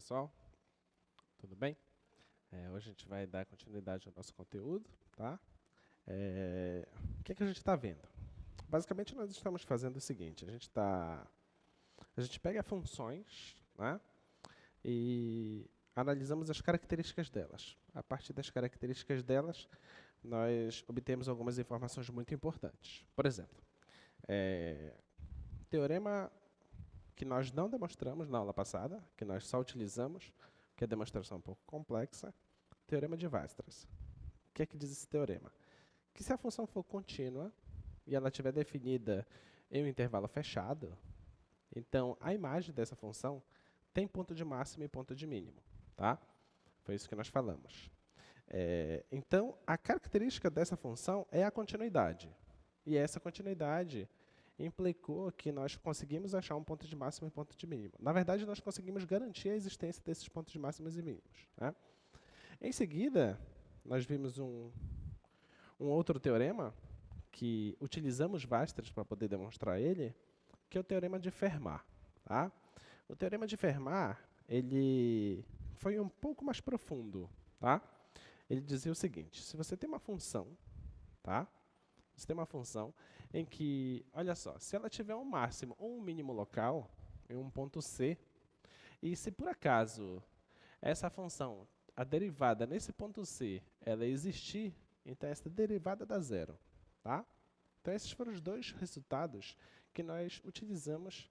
pessoal, tudo bem? Hoje a gente vai dar continuidade ao nosso conteúdo, tá? O que a gente está vendo? Basicamente nós estamos fazendo o seguinte, a gente pega funções, né? E analisamos as características delas. A partir das características delas, nós obtemos algumas informações muito importantes. Por exemplo, teorema que nós não demonstramos na aula passada, que nós só utilizamos, que é a demonstração um pouco complexa, teorema de Weierstrass. O que é que diz esse teorema? Que se a função for contínua e ela estiver definida em um intervalo fechado, então a imagem dessa função tem ponto de máximo e ponto de mínimo. Tá? Foi isso que nós falamos. Então, a característica dessa função é a continuidade. E essa continuidade implicou que nós conseguimos achar um ponto de máximo e ponto de mínimo. Na verdade, nós conseguimos garantir a existência desses pontos de máximos e mínimos. Né? Em seguida, nós vimos um outro teorema, que utilizamos Weierstrass para poder demonstrar ele, que é o teorema de Fermat. Tá? O teorema de Fermat ele foi um pouco mais profundo. Tá? Ele dizia o seguinte, se você tem uma função, tá? Você tem uma função em que, olha só, se ela tiver um máximo ou um mínimo local, em um ponto C, e se por acaso essa função, a derivada nesse ponto C, ela existir, então essa derivada dá zero. Tá? Então esses foram os dois resultados que nós utilizamos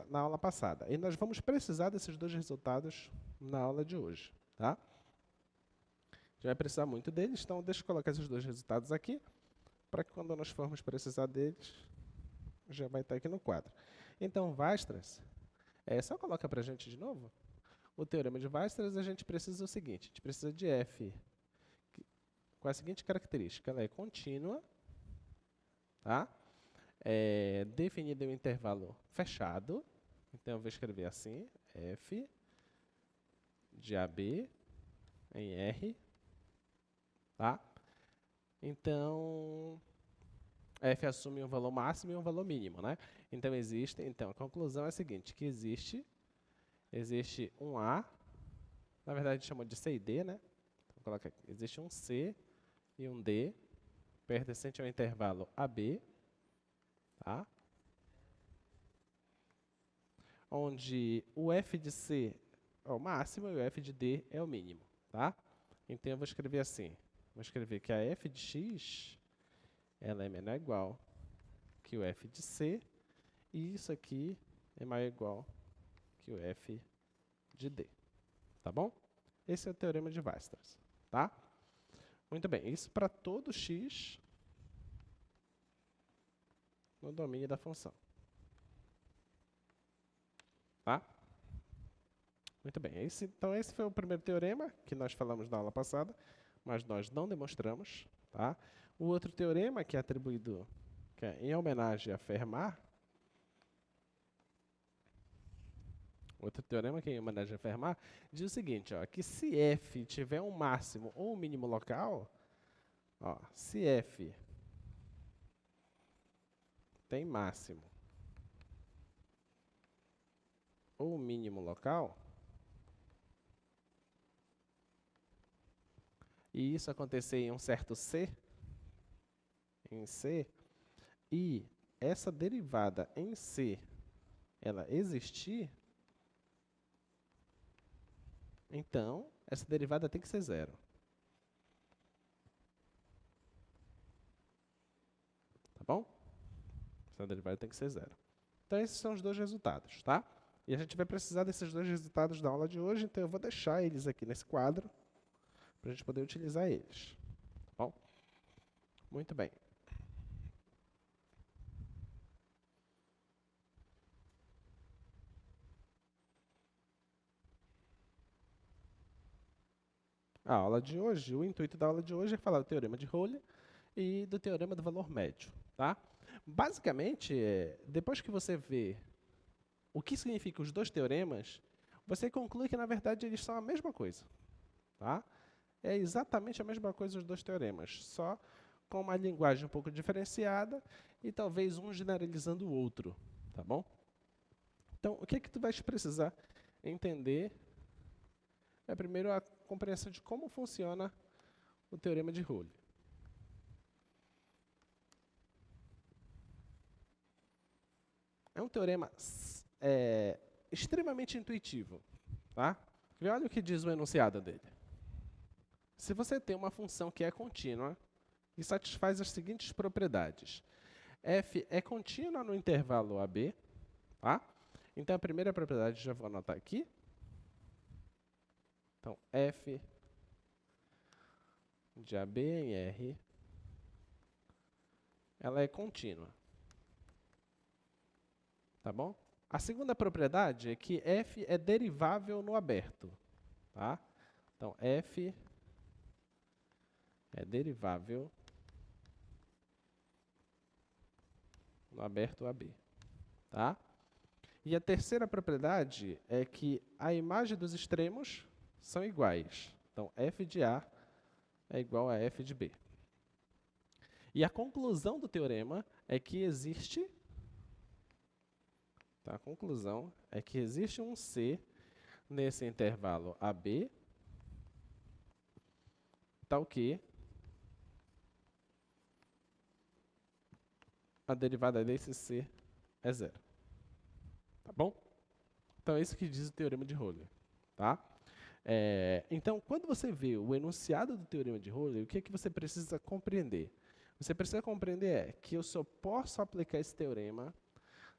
na aula passada. E nós vamos precisar desses dois resultados na aula de hoje. Tá? A gente vai precisar muito deles, então deixa eu colocar esses dois resultados aqui, para que quando nós formos precisar deles, já vai estar aqui no quadro. Então, Weierstrass, só coloca para a gente de novo. O teorema de Weierstrass, a gente precisa o seguinte, a gente precisa de f com a seguinte característica, ela é contínua, tá? Definida em um intervalo fechado, então eu vou escrever assim, f de AB em R, tá? Então, f assume um valor máximo e um valor mínimo, né? Então a conclusão é a seguinte, que existe um A, na verdade a gente chamou de C e D, né? Vou colocar aqui, existe um C e um D, pertencente ao intervalo AB, tá? Onde o f de C é o máximo e o f de D é o mínimo, tá? Então eu vou escrever assim, vou escrever que a f de x ela é menor ou igual que o f de C, e isso aqui é maior ou igual que o f de D. Tá bom? Esse é o teorema de Weierstrass. Tá? Muito bem, isso para todo x no domínio da função. Tá? Muito bem, então esse foi o primeiro teorema que nós falamos na aula passada, mas nós não demonstramos. Tá? O outro teorema, que é atribuído em homenagem a Fermat, diz o seguinte, ó, que se f tiver um máximo ou um mínimo local, ó, se f tem máximo ou mínimo local, e isso acontecer em um certo C, e essa derivada em C, ela existir, então, essa derivada tem que ser zero. Tá bom? Essa derivada tem que ser zero. Então, esses são os dois resultados, tá? E a gente vai precisar desses dois resultados da aula de hoje, então eu vou deixar eles aqui nesse quadro, para a gente poder utilizar eles. Tá bom? Muito bem. A aula de hoje, o intuito da aula de hoje é falar do teorema de Rolle e do teorema do valor médio. Tá? Basicamente, depois que você vê o que significam os dois teoremas, você conclui que, na verdade, eles são a mesma coisa. Tá? É exatamente a mesma coisa os dois teoremas, só com uma linguagem um pouco diferenciada e talvez um generalizando o outro. Tá bom? Então, o que tu vais precisar entender é primeiro a compreensão de como funciona o teorema de Rowley. É um teorema extremamente intuitivo. Tá? Olha o que diz o enunciado dele. Se você tem uma função que é contínua e satisfaz as seguintes propriedades. F é contínua no intervalo AB. Tá? Então, a primeira propriedade já vou anotar aqui. Então, F de AB em R, ela é contínua. Tá bom? A segunda propriedade é que F é derivável no aberto. Tá? Então, F é derivável no aberto AB. Tá? E a terceira propriedade é que a imagem dos extremos são iguais. Então, F de A é igual a F de B. E a conclusão do teorema é que existe... Tá? A conclusão é que existe um C nesse intervalo AB, tal que a derivada desse C é zero. Tá bom? Então, é isso que diz o teorema de Rowley. Tá? Então, quando você vê o enunciado do teorema de Rowley, o que é que você precisa compreender? Você precisa compreender que eu só posso aplicar esse teorema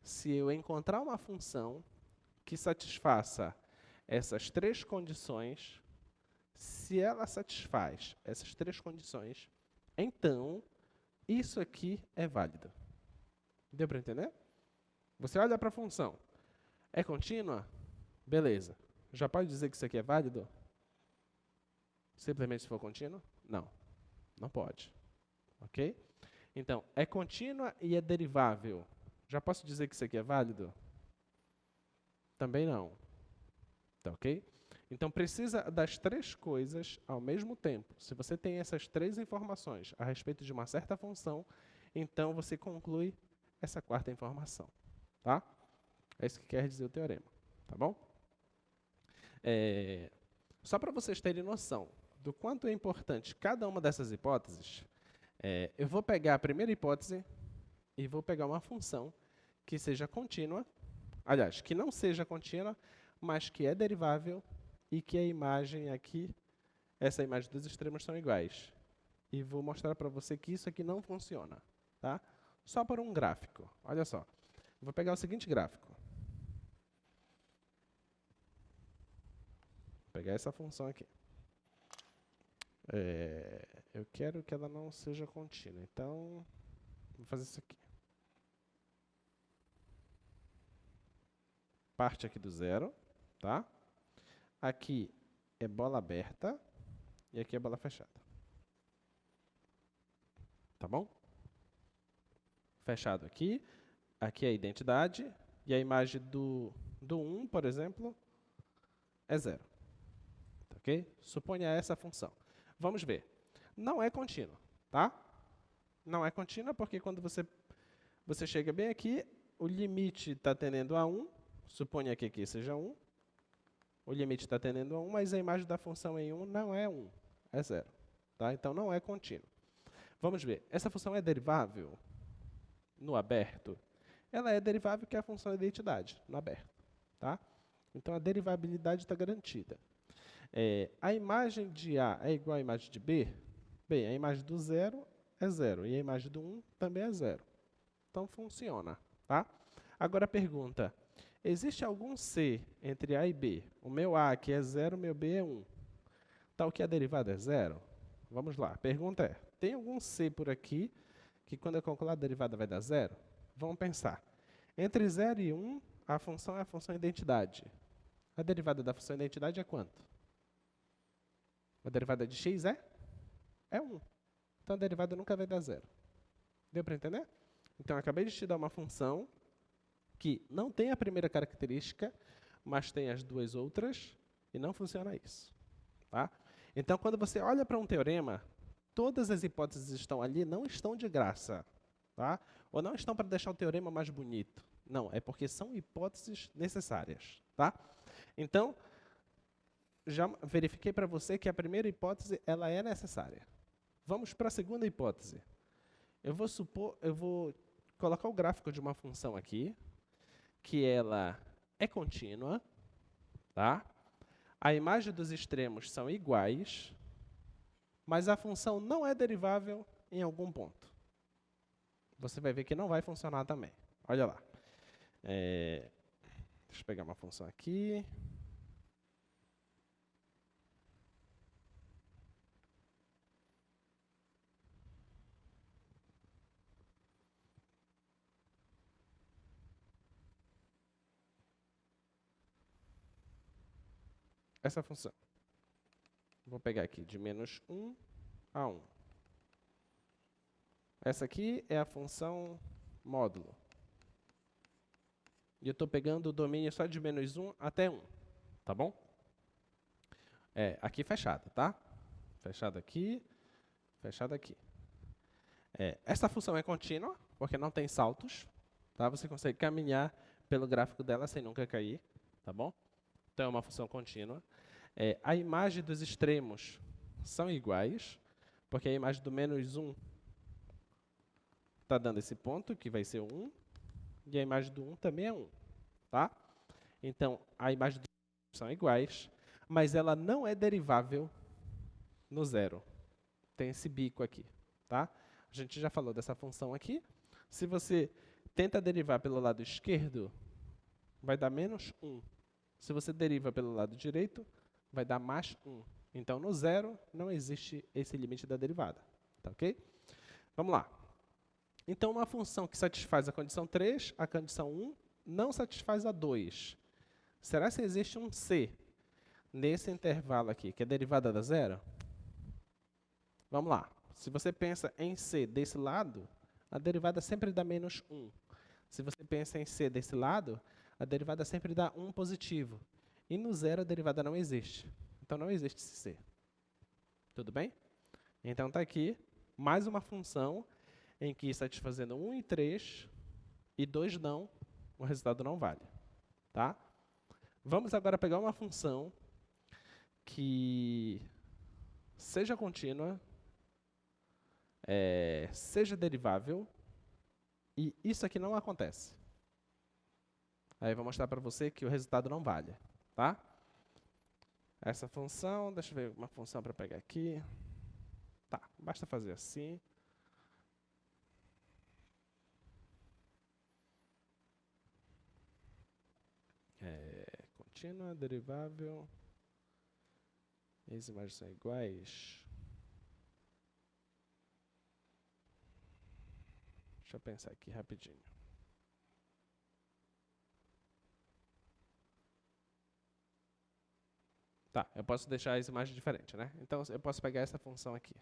se eu encontrar uma função que satisfaça essas três condições. Se ela satisfaz essas três condições, então isso aqui é válido. Deu para entender? Você olha para a função. É contínua? Beleza. Já pode dizer que isso aqui é válido? Simplesmente se for contínuo? Não. Não pode. Ok? Então, é contínua e é derivável. Já posso dizer que isso aqui é válido? Também não. Tá ok? Então, precisa das três coisas ao mesmo tempo. Se você tem essas três informações a respeito de uma certa função, então você conclui essa quarta informação. Tá? É isso que quer dizer o teorema. Tá bom? Só para vocês terem noção do quanto é importante cada uma dessas hipóteses, eu vou pegar a primeira hipótese e vou pegar uma função que seja contínua, aliás, que não seja contínua, mas que é derivável e que a imagem aqui, essa imagem dos extremos são iguais. E vou mostrar para você que isso aqui não funciona. Tá? Só por um gráfico. Olha só. Vou pegar o seguinte gráfico. Vou pegar essa função aqui. Eu quero que ela não seja contínua. Então, vou fazer isso aqui. Parte aqui do zero. Tá? Aqui é bola aberta e aqui é bola fechada. Tá bom? Fechado aqui. Aqui é a identidade. E a imagem do 1, por exemplo, é 0. Tá ok? Suponha essa função. Vamos ver. Não é contínua. Tá? Não é contínua porque quando você chega bem aqui, o limite está tendendo a 1. Suponha que aqui seja 1. O limite está tendendo a 1, mas a imagem da função em 1 não é 1, é 0. Tá? Então, não é contínuo. Vamos ver. Essa função é derivável no aberto? Ela é derivável que é a função identidade, no aberto. Tá? Então, a derivabilidade está garantida. A imagem de A é igual à imagem de B? Bem, a imagem do 0 é 0 e a imagem do 1 também é 0. Então, funciona. Tá? Agora, a pergunta... Existe algum C entre A e B? O meu A aqui é 0, o meu B é 1. Tal que a derivada é 0? Vamos lá. A pergunta é, tem algum C por aqui que quando eu calcular a derivada vai dar 0? Vamos pensar. Entre 0 e 1, a função é a função identidade. A derivada da função identidade é quanto? A derivada de x é 1. Então, a derivada nunca vai dar 0. Deu para entender? Então, eu acabei de te dar uma função que não tem a primeira característica, mas tem as duas outras, e não funciona isso. Tá? Então, quando você olha para um teorema, todas as hipóteses que estão ali não estão de graça. Tá? Ou não estão para deixar o teorema mais bonito. Não, é porque são hipóteses necessárias. Tá? Então, já verifiquei para você que a primeira hipótese ela é necessária. Vamos para a segunda hipótese. Eu vou colocar o gráfico de uma função aqui, que ela é contínua, tá? A imagem dos extremos são iguais, mas a função não é derivável em algum ponto. Você vai ver que não vai funcionar também. Olha lá. Deixa eu pegar uma função aqui. Essa função. Vou pegar aqui de menos 1 a 1. Essa aqui é a função módulo. E eu estou pegando o domínio só de menos 1 até 1. Tá bom? Aqui fechado, tá? Fechado aqui, fechado aqui. Essa função é contínua, porque não tem saltos. Tá? Você consegue caminhar pelo gráfico dela sem nunca cair. Tá bom? Então, é uma função contínua. A imagem dos extremos são iguais, porque a imagem do menos 1 está dando esse ponto, que vai ser 1, e a imagem do 1 também é 1. Tá? Então, a imagem dos extremos são iguais, mas ela não é derivável no zero. Tem esse bico aqui. Tá? A gente já falou dessa função aqui. Se você tenta derivar pelo lado esquerdo, vai dar menos 1. Se você deriva pelo lado direito, vai dar mais 1. Então, no zero, não existe esse limite da derivada. Tá ok? Vamos lá. Então, uma função que satisfaz a condição 3, a condição 1, não satisfaz a 2. Será que existe um C nesse intervalo aqui, que é derivada da zero? Vamos lá. Se você pensa em C desse lado, a derivada sempre dá menos 1. Se você pensa em C desse lado, a derivada sempre dá 1 positivo. E no zero a derivada não existe. Então não existe esse C. Tudo bem? Então está aqui mais uma função em que satisfazendo 1 e 3 e 2 não, o resultado não vale. Tá? Vamos agora pegar uma função que seja contínua, seja derivável, e isso aqui não acontece. Aí eu vou mostrar para você que o resultado não vale. Tá? Essa função, deixa eu ver uma função para pegar aqui. Tá, basta fazer assim. Contínua, derivável. As imagens são iguais. Deixa eu pensar aqui rapidinho. Tá, eu posso deixar as imagens diferentes, né? Então, eu posso pegar essa função aqui.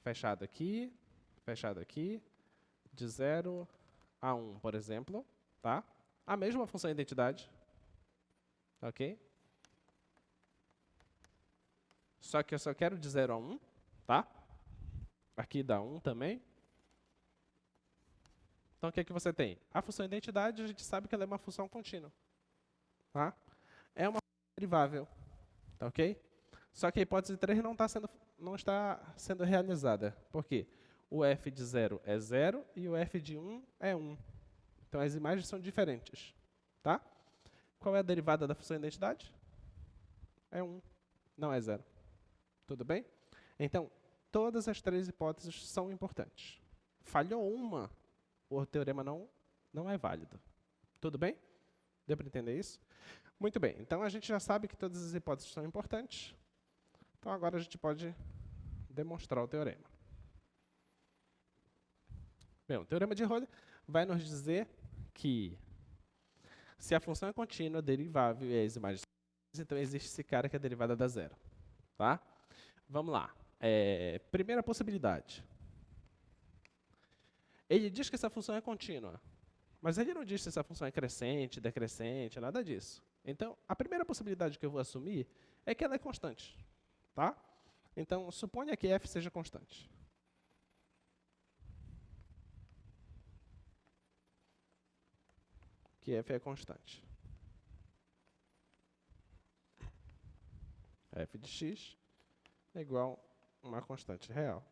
Fechado aqui, de 0 a 1, por exemplo. Tá? A mesma função identidade. Ok? Só que eu só quero de 0 a 1, tá? Aqui dá 1 também. Então, o que é que você tem? A função identidade, a gente sabe que ela é uma função contínua. Tá? É uma função derivável. Tá ok? Só que a hipótese 3 não está sendo realizada. Por quê? O f de 0 é 0 e o f de 1 é 1. Então, as imagens são diferentes. Tá? Qual é a derivada da função identidade? É 1, não é 0. Tudo bem? Então, todas as 3 hipóteses são importantes. Falhou uma, o teorema não é válido. Tudo bem? Deu para entender isso? Muito bem. Então, a gente já sabe que todas as hipóteses são importantes. Então, agora a gente pode demonstrar o teorema. Bem, o teorema de Röhle vai nos dizer que se a função é contínua, derivável e as imagens são, então existe esse cara que é a derivada da zero. Tá? Vamos lá. Primeira possibilidade. Ele diz que essa função é contínua, mas ele não diz se essa função é crescente, decrescente, nada disso. Então, a primeira possibilidade que eu vou assumir é que ela é constante. Tá? Então, suponha que f seja constante. Que f é constante. f de x é igual a uma constante real.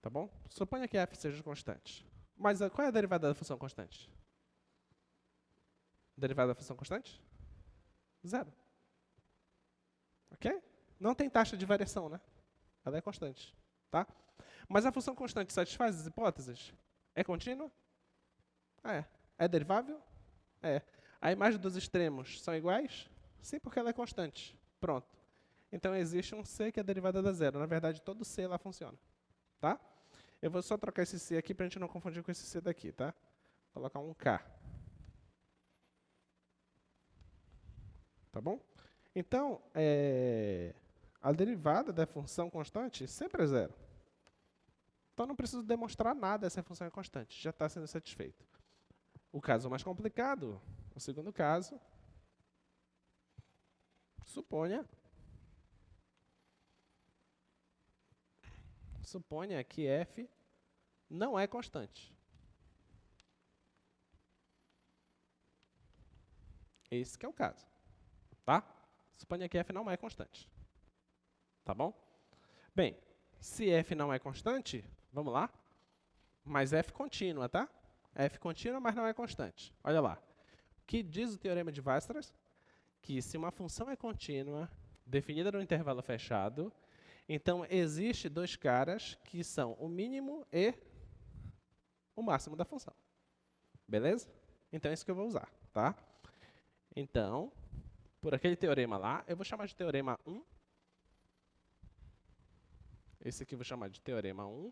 Tá bom? Suponha que f seja constante. Mas qual é a derivada da função constante? Derivada da função constante? Zero. Ok? Não tem taxa de variação, né? Ela é constante. Tá? Mas a função constante satisfaz as hipóteses? É contínua? É. É derivável? É. A imagem dos extremos são iguais? Sim, porque ela é constante. Pronto. Então existe um C que é derivada da zero. Na verdade, todo C lá funciona. Tá? Eu vou só trocar esse C aqui para a gente não confundir com esse C daqui, tá? Vou colocar um K. Tá bom? Então, a derivada da função constante sempre é zero. Então, não preciso demonstrar nada essa função é constante. Já está sendo satisfeito. O caso mais complicado, o segundo caso, suponha que f não é constante. Esse que é o caso. Tá? Suponha que f não é constante. Tá bom? Bem, se f não é constante, vamos lá. Mas f contínua, tá? F contínua, mas não é constante. Olha lá. O que diz o teorema de Weierstrass? Que se uma função é contínua, definida no intervalo fechado, então existe dois caras que são o mínimo e o máximo da função. Beleza? Então é isso que eu vou usar, tá? Então, por aquele teorema lá, eu vou chamar de teorema 1. Esse aqui eu vou chamar de teorema 1.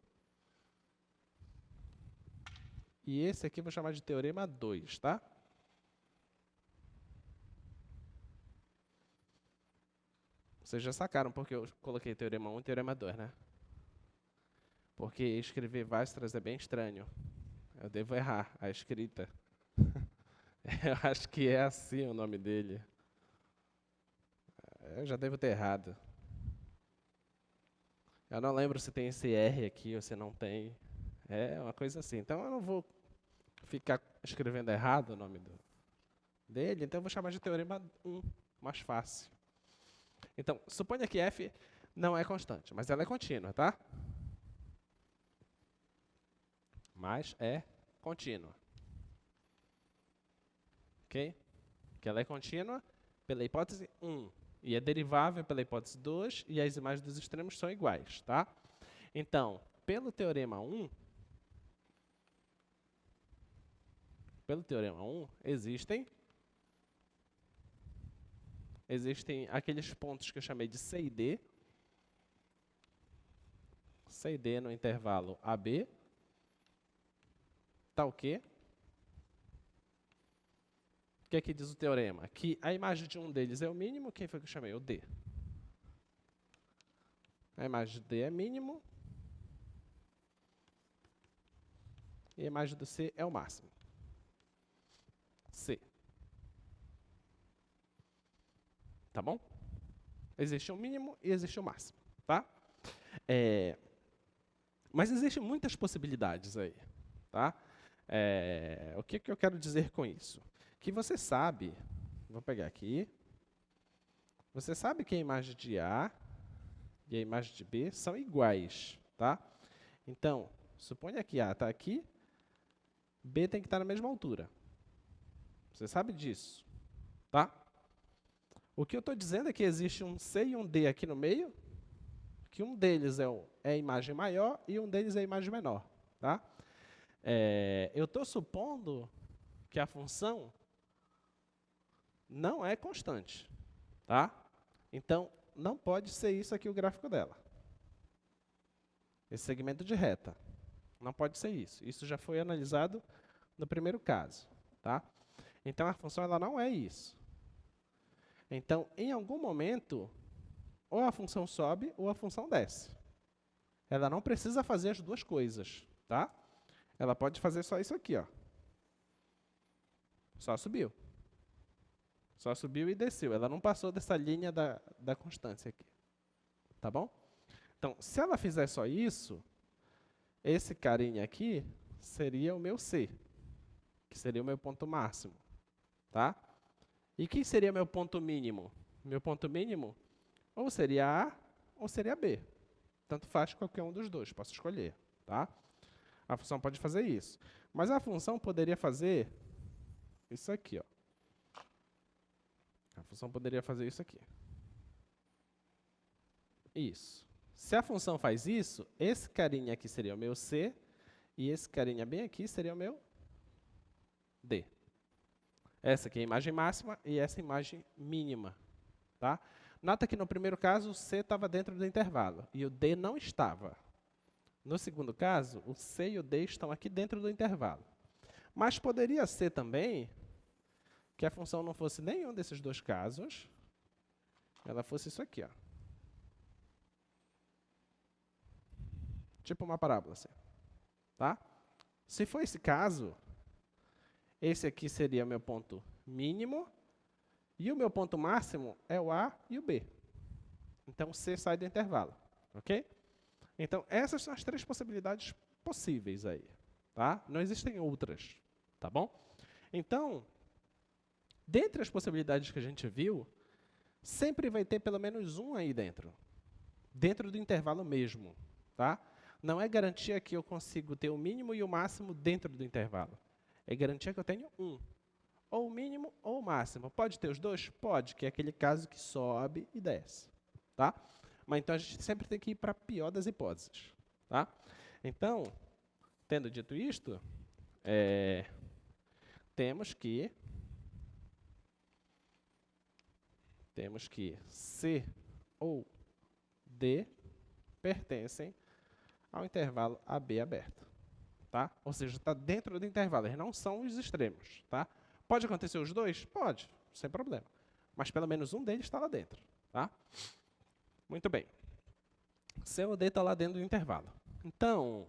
E esse aqui eu vou chamar de teorema 2, tá? Vocês já sacaram porque eu coloquei teorema 1 e teorema 2, né? Porque escrever Weierstrass é bem estranho. Eu devo errar a escrita. Eu acho que é assim o nome dele. Eu já devo ter errado. Eu não lembro se tem esse R aqui ou se não tem. É uma coisa assim. Então eu não vou ficar escrevendo errado o nome dele, então eu vou chamar de teorema 1, mais fácil. Então, suponha que f não é constante, mas ela é contínua, tá? Mas é contínua. Ok? Que ela é contínua pela hipótese 1 e é derivável pela hipótese 2 e as imagens dos extremos são iguais, tá? Então, pelo teorema 1, existem aqueles pontos que eu chamei de C e D. C e D no intervalo AB. Tá o quê? O que é que diz o teorema? Que a imagem de um deles é o mínimo. Quem foi que eu chamei? O D. A imagem de D é mínimo. E a imagem do C é o máximo. C. Tá bom? Existe o mínimo e existe o máximo, tá? Mas existem muitas possibilidades aí, tá? O que eu quero dizer com isso? Que você sabe, vou pegar aqui, você sabe que a imagem de A e a imagem de B são iguais, tá? Então, suponha que A está aqui, B tem que estar na mesma altura. Você sabe disso, tá? O que eu estou dizendo é que existe um C e um D aqui no meio, que um deles é a imagem maior e um deles é a imagem menor, tá? Eu estou supondo que a função não é constante, tá? Então, não pode ser isso aqui o gráfico dela. Esse segmento de reta. Não pode ser isso. Isso já foi analisado no primeiro caso, tá? Então, a função ela não é isso. Então, em algum momento, ou a função sobe ou a função desce. Ela não precisa fazer as duas coisas, tá? Ela pode fazer só isso aqui, ó. Só subiu. Só subiu e desceu. Ela não passou dessa linha da constância aqui. Tá bom? Então, se ela fizer só isso, esse carinha aqui seria o meu C, que seria o meu ponto máximo. Tá? E quem seria meu ponto mínimo? Meu ponto mínimo ou seria A ou seria B. Tanto faz qualquer um dos dois, posso escolher, tá? A função pode fazer isso. Mas a função poderia fazer isso aqui, ó. A função poderia fazer isso aqui. Isso. Se a função faz isso, esse carinha aqui seria o meu C, e esse carinha bem aqui seria o meu D. Essa aqui é a imagem máxima e essa é a imagem mínima. Tá? Nota que no primeiro caso o C estava dentro do intervalo e o D não estava. No segundo caso, o C e o D estão aqui dentro do intervalo. Mas poderia ser também que a função não fosse nenhum desses dois casos, ela fosse isso aqui, ó. Tipo uma parábola, assim. Tá? Se for esse caso, esse aqui seria o meu ponto mínimo, e o meu ponto máximo é o A e o B. Então, o C sai do intervalo, ok? Então, essas são as três possibilidades possíveis aí, tá? Não existem outras, tá bom? Então, dentre as possibilidades que a gente viu, sempre vai ter pelo menos um aí dentro do intervalo mesmo, tá? Não é garantia que eu consigo ter o mínimo e o máximo dentro do intervalo. É garantia que eu tenho um. Ou o mínimo ou o máximo. Pode ter os dois? Pode, que é aquele caso que sobe e desce. Tá? Mas então a gente sempre tem que ir para a pior das hipóteses. Tá? Então, tendo dito isto, temos que C ou D pertencem ao intervalo AB aberto. Tá? Ou seja, está dentro do intervalo, eles não são os extremos. Tá? Pode acontecer os dois? Pode, sem problema. Mas pelo menos um deles está lá dentro. Tá? Muito bem. C ou D está lá dentro do intervalo. Então,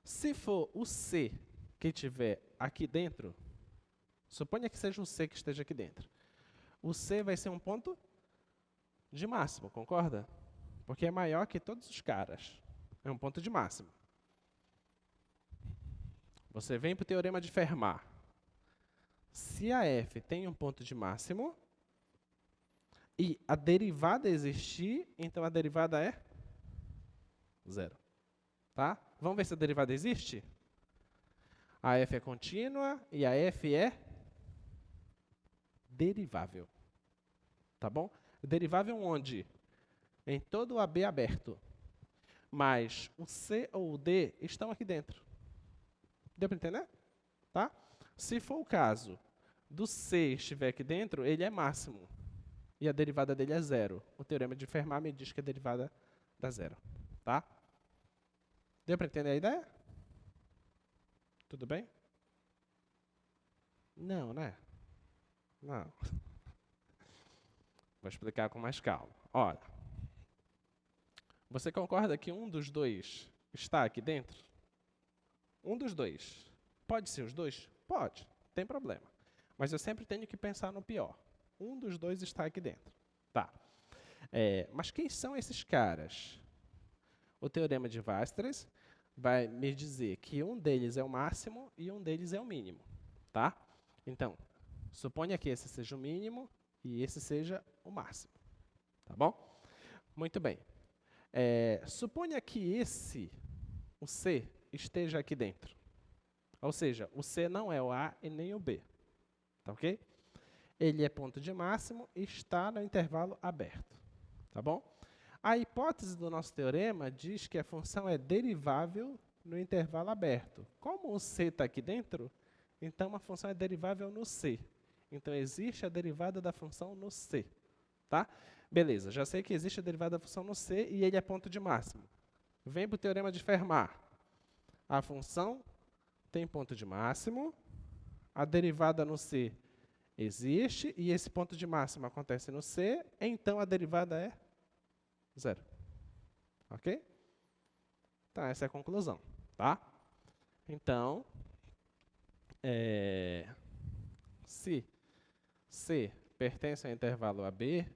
se for o C que estiver aqui dentro, suponha que seja o C que esteja aqui dentro. O C vai ser um ponto de máximo, concorda? Porque é maior que todos os caras. É um ponto de máximo. Você vem para o teorema de Fermat. Se a f tem um ponto de máximo e a derivada existir, então a derivada é zero. Tá? Vamos ver se a derivada existe? A f é contínua e a f é derivável. Tá bom? Derivável onde? Em todo o AB aberto. Mas o C ou o D estão aqui dentro. Deu para entender? Tá? Se for o caso do C estiver aqui dentro, ele é máximo. E a derivada dele é zero. O teorema de Fermat me diz que a derivada dá zero. Tá? Deu para entender a ideia? Tudo bem? Não, né? Não. Vou explicar com mais calma. Olha. Você concorda que um dos dois está aqui dentro? Um dos dois. Pode ser os dois? Pode. Não tem problema. Mas eu sempre tenho que pensar no pior. Um dos dois está aqui dentro. Tá. Mas quem são esses caras? O teorema de Weierstrass vai me dizer que um deles é o máximo e um deles é o mínimo. Tá? Então, suponha que esse seja o mínimo e esse seja o máximo. Tá bom? Muito bem. Suponha que o C, esteja aqui dentro. Ou seja, o C não é o A e nem o B. Tá ok? Ele é ponto de máximo e está no intervalo aberto. Tá bom? A hipótese do nosso teorema diz que a função é derivável no intervalo aberto. Como o C está aqui dentro, então a função é derivável no C. Então existe a derivada da função no C. Tá? Beleza, já sei que existe a derivada da função no C e ele é ponto de máximo. Vem para o teorema de Fermat. A função tem ponto de máximo, a derivada no C existe e esse ponto de máximo acontece no C, então a derivada é zero. Ok? Então, essa é a conclusão. Tá? Então, se C pertence ao intervalo AB,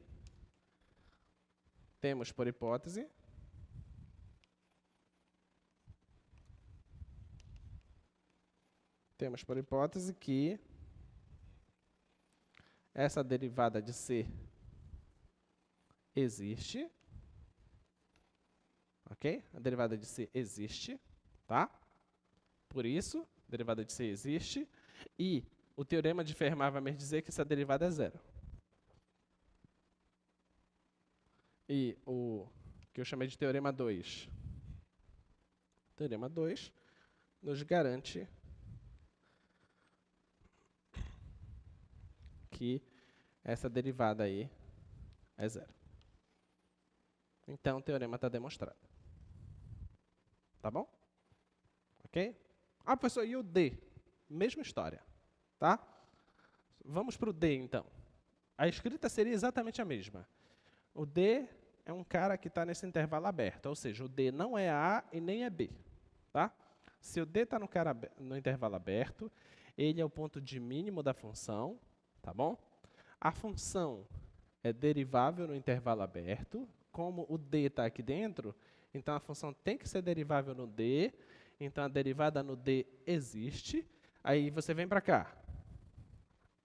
temos por hipótese que essa derivada de C existe. Ok? A derivada de C existe, tá? Por isso, a derivada de C existe. E o teorema de Fermat vai me dizer que essa derivada é zero. E o que eu chamei de teorema 2. Teorema 2 nos garante que essa derivada aí é zero. Então, o teorema está demonstrado. Tá bom? Ok? Ah, professor, e o D? Mesma história. Tá? Vamos para o D, então. A escrita seria exatamente a mesma. O D é um cara que está nesse intervalo aberto, ou seja, o D não é A e nem é B. Tá? Se o D está no intervalo aberto, ele é o ponto de mínimo da função, tá bom? A função é derivável no intervalo aberto. Como o D está aqui dentro, então a função tem que ser derivável no D, então a derivada no D existe. Aí você vem para cá.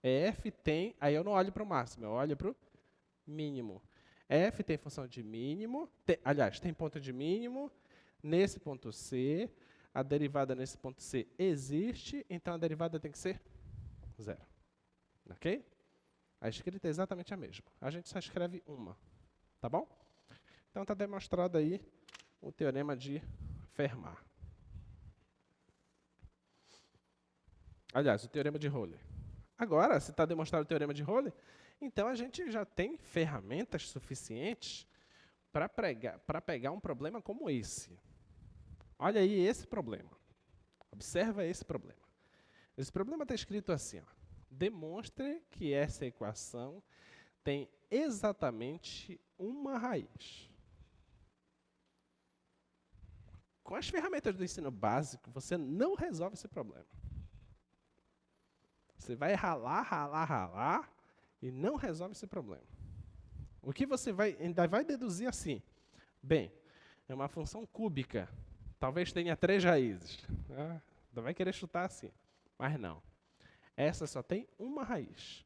F tem, aí eu não olho para o máximo, eu olho para o mínimo. F tem função de mínimo, aliás, tem ponto de mínimo nesse ponto C, a derivada nesse ponto C existe, então a derivada tem que ser zero. Ok? A escrita é exatamente a mesma. A gente só escreve uma. Tá bom? Então está demonstrado aí o teorema de Fermat. Aliás, o teorema de Rayleigh. Agora, se está demonstrado o teorema de Rayleigh, então a gente já tem ferramentas suficientes para pegar um problema como esse. Olha aí esse problema. Observa esse problema. Esse problema está escrito assim, ó. Demonstre que essa equação tem exatamente uma raiz. Com as ferramentas do ensino básico, você não resolve esse problema. Você vai ralar e não resolve esse problema. O que você ainda vai deduzir assim? Bem, é uma função cúbica. Talvez tenha 3 raízes. Ainda vai querer chutar assim. Mas não. Essa só tem uma raiz.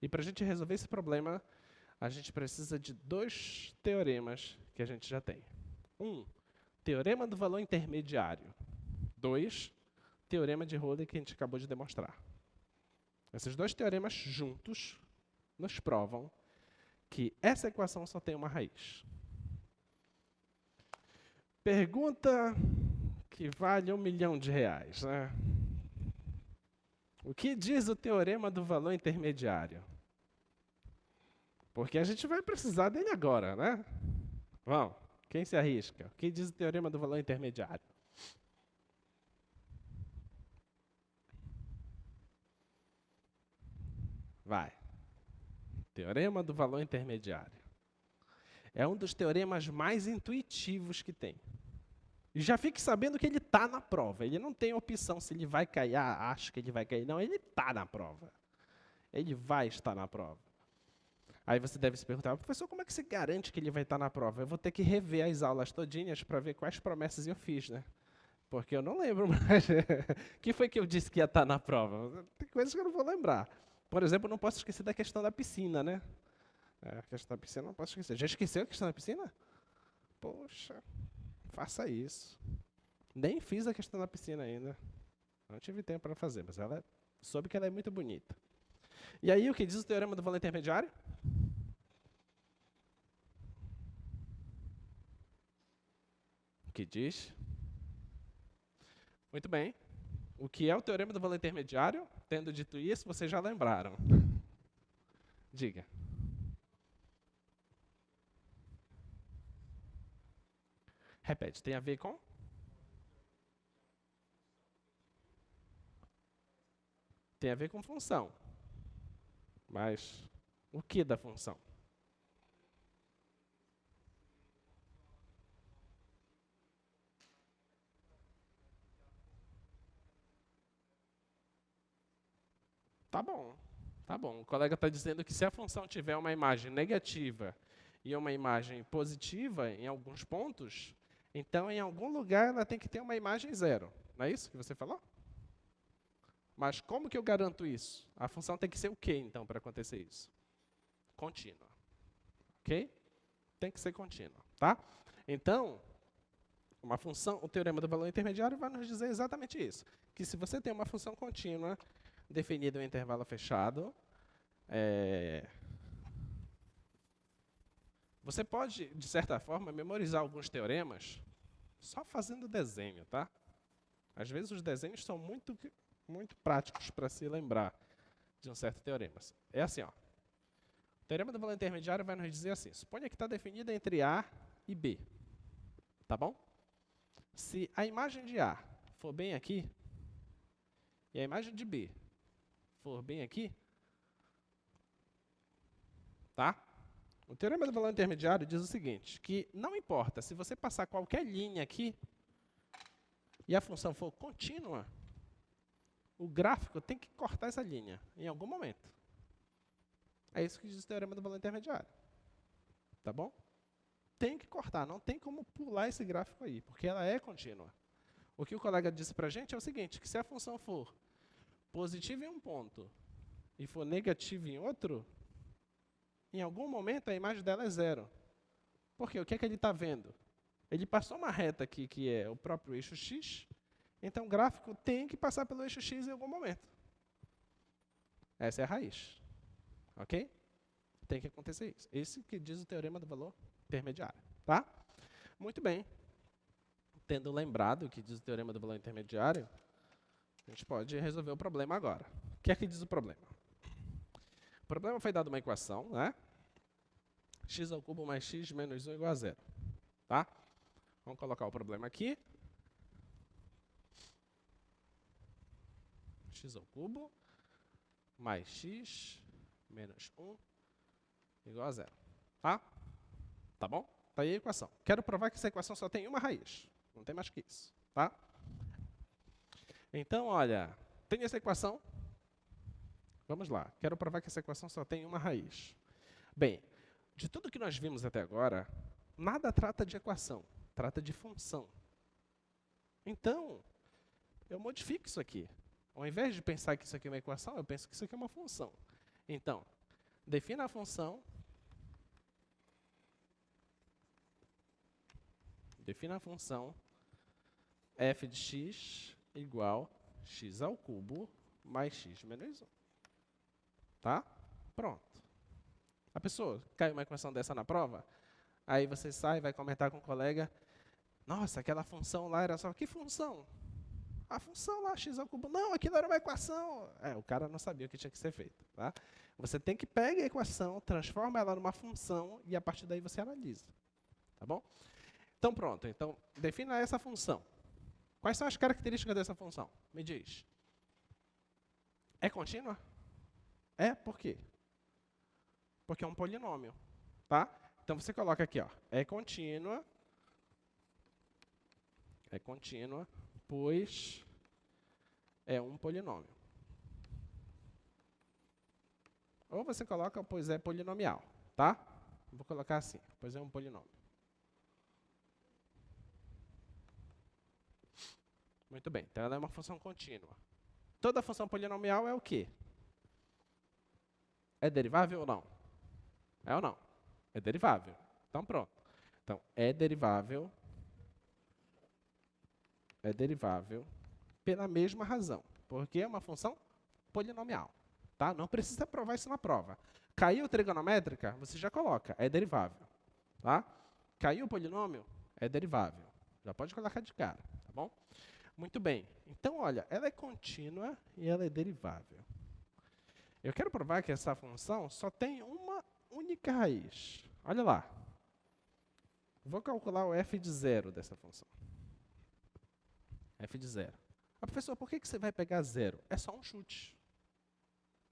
E para a gente resolver esse problema, a gente precisa de 2 teoremas que a gente já tem. 1, teorema do valor intermediário. 2, teorema de Rayleigh que a gente acabou de demonstrar. Esses 2 teoremas juntos nos provam que essa equação só tem uma raiz. Pergunta que vale R$1 milhão, né? O que diz o teorema do valor intermediário? Porque a gente vai precisar dele agora, né? Vamos, quem se arrisca? O que diz o teorema do valor intermediário? Vai. Teorema do valor intermediário. É um dos teoremas mais intuitivos que tem. E já fique sabendo que ele está na prova. Ele não tem opção se ele vai cair, acho que ele vai cair. Não, ele está na prova. Ele vai estar na prova. Aí você deve se perguntar, professor, como é que você garante que ele vai estar na prova? Eu vou ter que rever as aulas todinhas para ver quais promessas eu fiz, né? Porque eu não lembro mais. O que foi que eu disse que ia estar na prova? Tem coisas que eu não vou lembrar. Por exemplo, eu não posso esquecer da questão da piscina, né? A questão da piscina eu não posso esquecer. Já esqueceu a questão da piscina? Poxa, faça isso. Nem fiz a questão da piscina ainda. Não tive tempo para fazer, mas soube que ela é muito bonita. E aí, o que diz o teorema do valor intermediário? O que diz? Muito bem. O que é o teorema do valor intermediário? Tendo dito isso, vocês já lembraram. Diga. Repete, tem a ver com? Tem a ver com função. Mas o que da função? Tá bom, tá bom. O colega está dizendo que se a função tiver uma imagem negativa e uma imagem positiva em alguns pontos, então em algum lugar ela tem que ter uma imagem zero. Não é isso que você falou? Mas como que eu garanto isso? A função tem que ser o quê, então, para acontecer isso? Contínua. Ok? Tem que ser contínua, tá? Então, uma função, o teorema do valor intermediário vai nos dizer exatamente isso. Que se você tem uma função contínua definida em um intervalo fechado, você pode, de certa forma, memorizar alguns teoremas só fazendo desenho, tá? Às vezes os desenhos são muito práticos para se lembrar de um certo teorema. É assim, ó. O teorema do valor intermediário vai nos dizer assim: suponha que está definida entre A e B. Tá bom? Se a imagem de A for bem aqui, e a imagem de B for bem aqui, tá? O teorema do valor intermediário diz o seguinte, que não importa se você passar qualquer linha aqui e a função for contínua, o gráfico tem que cortar essa linha em algum momento. É isso que diz o teorema do valor intermediário. Tá bom? Tem que cortar, não tem como pular esse gráfico aí, porque ela é contínua. O que o colega disse para a gente é o seguinte, que se a função for positiva em um ponto e for negativa em outro, em algum momento a imagem dela é zero. Por quê? O que é que ele está vendo? Ele passou uma reta aqui, que é o próprio eixo x, então o gráfico tem que passar pelo eixo x em algum momento. Essa é a raiz. Ok? Tem que acontecer isso. Esse que diz o teorema do valor intermediário. Tá? Muito bem. Tendo lembrado o que diz o teorema do valor intermediário, a gente pode resolver o problema agora. O que é que diz o problema? O problema foi dado uma equação, né? X ao cubo mais x menos 1 igual a 0. Tá? Vamos colocar o problema aqui. X ao cubo mais x menos 1 igual a 0. Tá? Tá bom? Tá aí a equação. Quero provar que essa equação só tem uma raiz. Não tem mais que isso. Tá? Então, olha, tem essa equação. Vamos lá. Quero provar que essa equação só tem uma raiz. Bem, de tudo que nós vimos até agora, nada trata de equação. Trata de função. Então, eu modifico isso aqui. Ao invés de pensar que isso aqui é uma equação, eu penso que isso aqui é uma função. Então, defina a função. Defina a função f de x igual x ao cubo mais x menos 1. Tá? Pronto. A pessoa cai uma equação dessa na prova, aí você sai e vai comentar com o colega, nossa, aquela função lá era só... Que função? A função lá, x ao cubo. Não, aquilo era uma equação. O cara não sabia o que tinha que ser feito. Tá? Você tem que pegar a equação, transforma ela numa função e a partir daí você analisa. Tá bom? Então pronto, então defina essa função. Quais são as características dessa função? Me diz. É contínua? É, por quê? Porque é um polinômio, tá? Então você coloca aqui, ó, é contínua, pois é um polinômio. Ou você coloca, pois é polinomial, tá? Vou colocar assim, pois é um polinômio. Muito bem, então ela é uma função contínua. Toda função polinomial é o quê? É derivável ou não? É ou não? É derivável. Então, pronto. Então, é derivável pela mesma razão, porque é uma função polinomial. Tá? Não precisa provar isso na prova. Caiu trigonométrica, você já coloca, é derivável. Tá? Caiu o polinômio, é derivável. Já pode colocar de cara, tá bom? Muito bem. Então, olha, ela é contínua e ela é derivável. Eu quero provar que essa função só tem uma única raiz. Olha lá. Vou calcular o f de 0 dessa função. F de 0. Ah, professor, por que você vai pegar 0? É só um chute.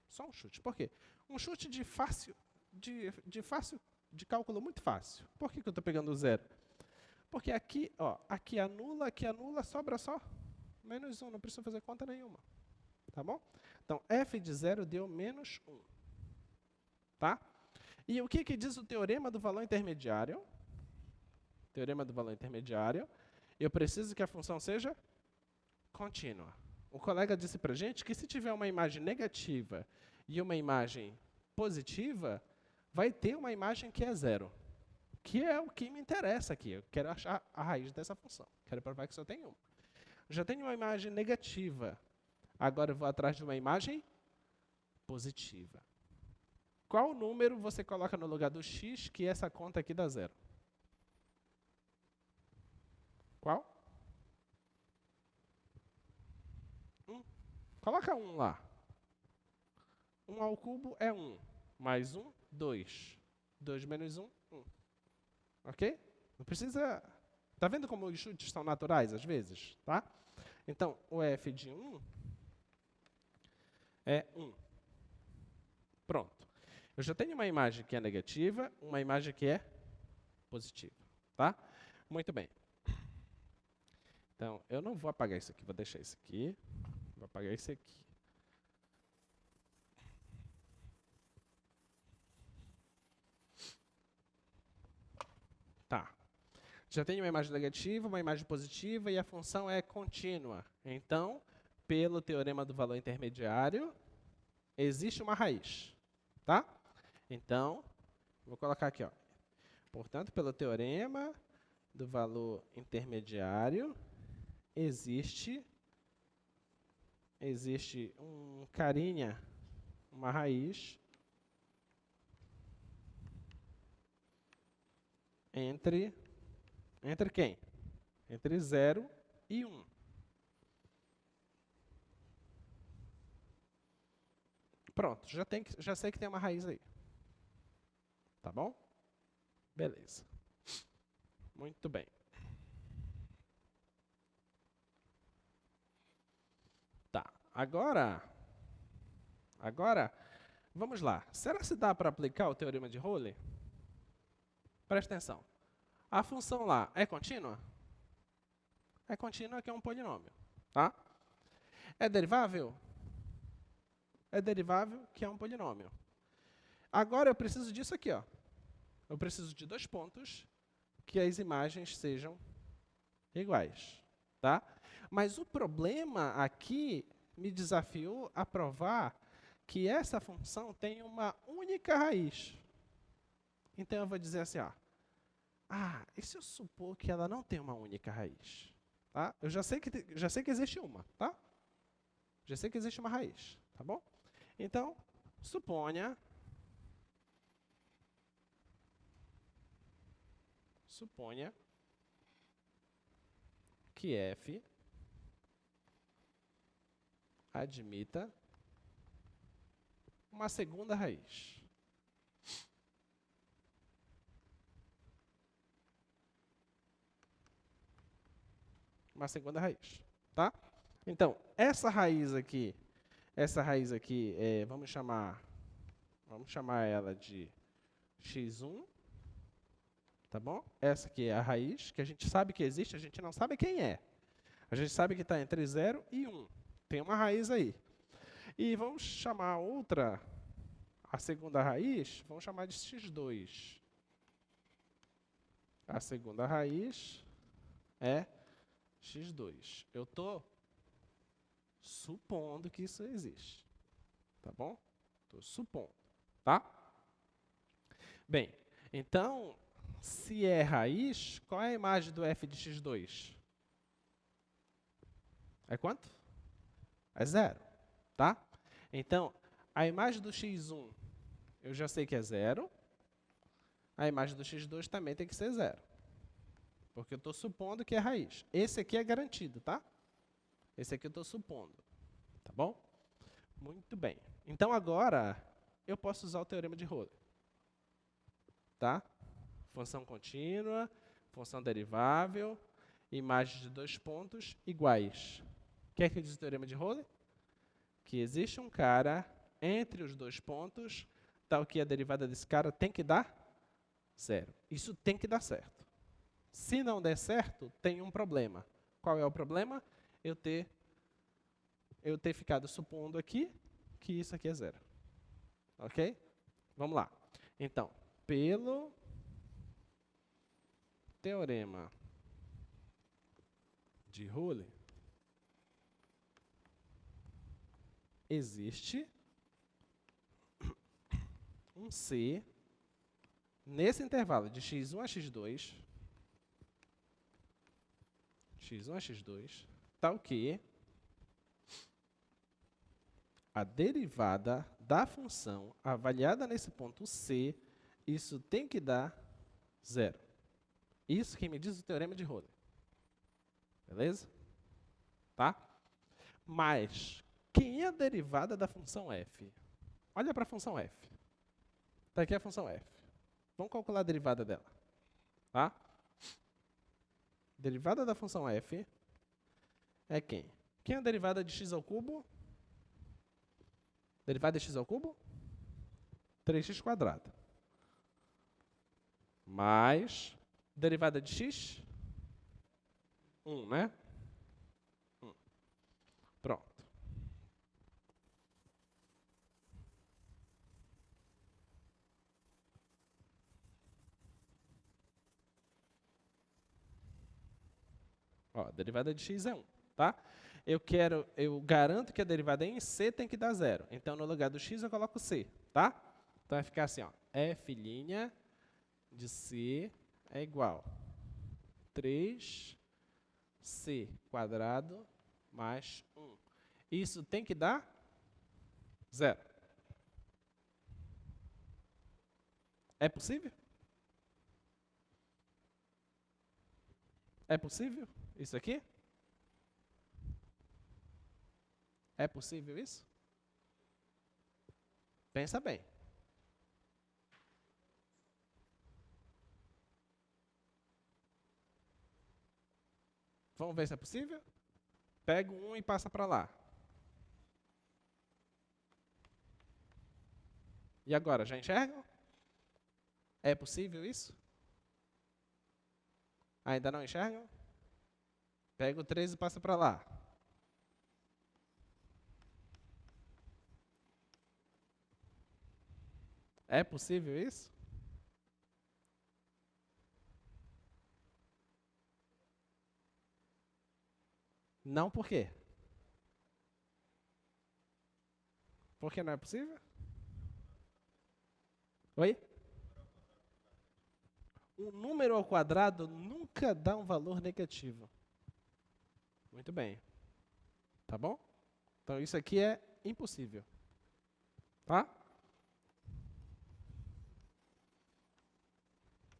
Só um chute. Por quê? Um chute de cálculo muito fácil. Por que eu estou pegando 0? Porque aqui, ó, aqui anula, sobra só menos 1. Não precisa fazer conta nenhuma. Tá bom? Então, f de 0 deu menos 1. Tá? E o que diz o teorema do valor intermediário? Teorema do valor intermediário. Eu preciso que a função seja contínua. O colega disse para a gente que se tiver uma imagem negativa e uma imagem positiva, vai ter uma imagem que é zero, que é o que me interessa aqui. Eu quero achar a raiz dessa função. Quero provar que só tem uma. Já tenho uma imagem negativa. Agora eu vou atrás de uma imagem positiva. Qual número você coloca no lugar do x que essa conta aqui dá zero? Qual? 1. Coloca 1 lá. 1 ao cubo é 1. Mais 1, 2. 2 menos 1, 1. Ok? Não precisa... Está vendo como os chutes são naturais, às vezes? Tá? Então, o f de 1 é 1. Pronto. Eu já tenho uma imagem que é negativa, uma imagem que é positiva. Tá? Muito bem. Então, eu não vou apagar isso aqui, vou deixar isso aqui. Vou apagar isso aqui. Tá. Já tenho uma imagem negativa, uma imagem positiva e a função é contínua. Então, pelo teorema do valor intermediário, existe uma raiz. Tá? Então, vou colocar aqui, ó. Portanto, pelo teorema do valor intermediário, existe um carinha, uma raiz entre quem? Entre 0 e 1. Pronto, já sei que tem uma raiz aí. Tá bom? Beleza. Muito bem. Tá, agora, vamos lá. Será que dá para aplicar o teorema de Rowley? Presta atenção. A função lá é contínua? É contínua, que é um polinômio. Tá? É derivável? É derivável, que é um polinômio. Agora eu preciso disso aqui, ó. Eu preciso de 2 pontos que as imagens sejam iguais. Tá? Mas o problema aqui me desafiou a provar que essa função tem uma única raiz. Então eu vou dizer assim, ó. E se eu supor que ela não tem uma única raiz? Tá? Eu já sei que existe uma, tá? Já sei que existe uma raiz, tá bom? Então, suponha que f admita uma segunda raiz. Uma segunda raiz, tá? Então, essa raiz aqui, vamos chamar ela de x1, tá bom? Essa aqui é a raiz, que a gente sabe que existe, a gente não sabe quem é. A gente sabe que está entre 0 e 1. Tem uma raiz aí. E vamos chamar a segunda raiz, vamos chamar de x2. A segunda raiz é x2. Eu estou supondo que isso existe. Tá bom? Estou supondo. Tá? Bem, então, se é raiz, qual é a imagem do f de x2? É quanto? É 0. Tá? Então, a imagem do x1, eu já sei que é 0. A imagem do x2 também tem que ser 0. Porque eu estou supondo que é raiz. Esse aqui é garantido, tá? Esse aqui eu estou supondo. Tá bom? Muito bem. Então, agora, eu posso usar o teorema de Rowley. Tá? Função contínua, função derivável, imagens de 2 pontos iguais. O que é que diz o teorema de Rowley? Que existe um cara entre os 2 pontos, tal que a derivada desse cara tem que dar 0. Isso tem que dar certo. Se não der certo, tem um problema. Qual é o problema? Eu ter ficado supondo aqui que isso aqui é 0. Ok? Vamos lá. Então, pelo teorema de Rowley, existe um C nesse intervalo de x1 a x2, tal que a derivada da função avaliada nesse ponto C, isso tem que dar zero. Isso que me diz o teorema de Röhle. Beleza? Tá? Mas, quem é a derivada da função f? Olha para a função f. Está aqui a função f. Vamos calcular a derivada dela. Tá? Derivada da função f é quem? Quem é a derivada de x ao cubo? Derivada de x ao cubo? 3x². Mais derivada de x? 1, né? 1. Pronto. Ó, a derivada de x é 1, tá? Eu garanto que a derivada em c tem que dar zero. Então, no lugar do x, eu coloco c, tá? Então, vai ficar assim, ó. F' de c é igual a 3c² mais 1. Isso tem que dar zero. É possível? É possível isso aqui? É possível isso? Pensa bem. Vamos ver se é possível? Pega um e passa para lá. E agora, já enxergam? É possível isso? Ainda não enxergam? Pega o 3 e passa para lá. É possível isso? Não, por quê? Por que não é possível? Oi? Um número ao quadrado nunca dá um valor negativo. Muito bem. Tá bom? Então, isso aqui é impossível. Tá?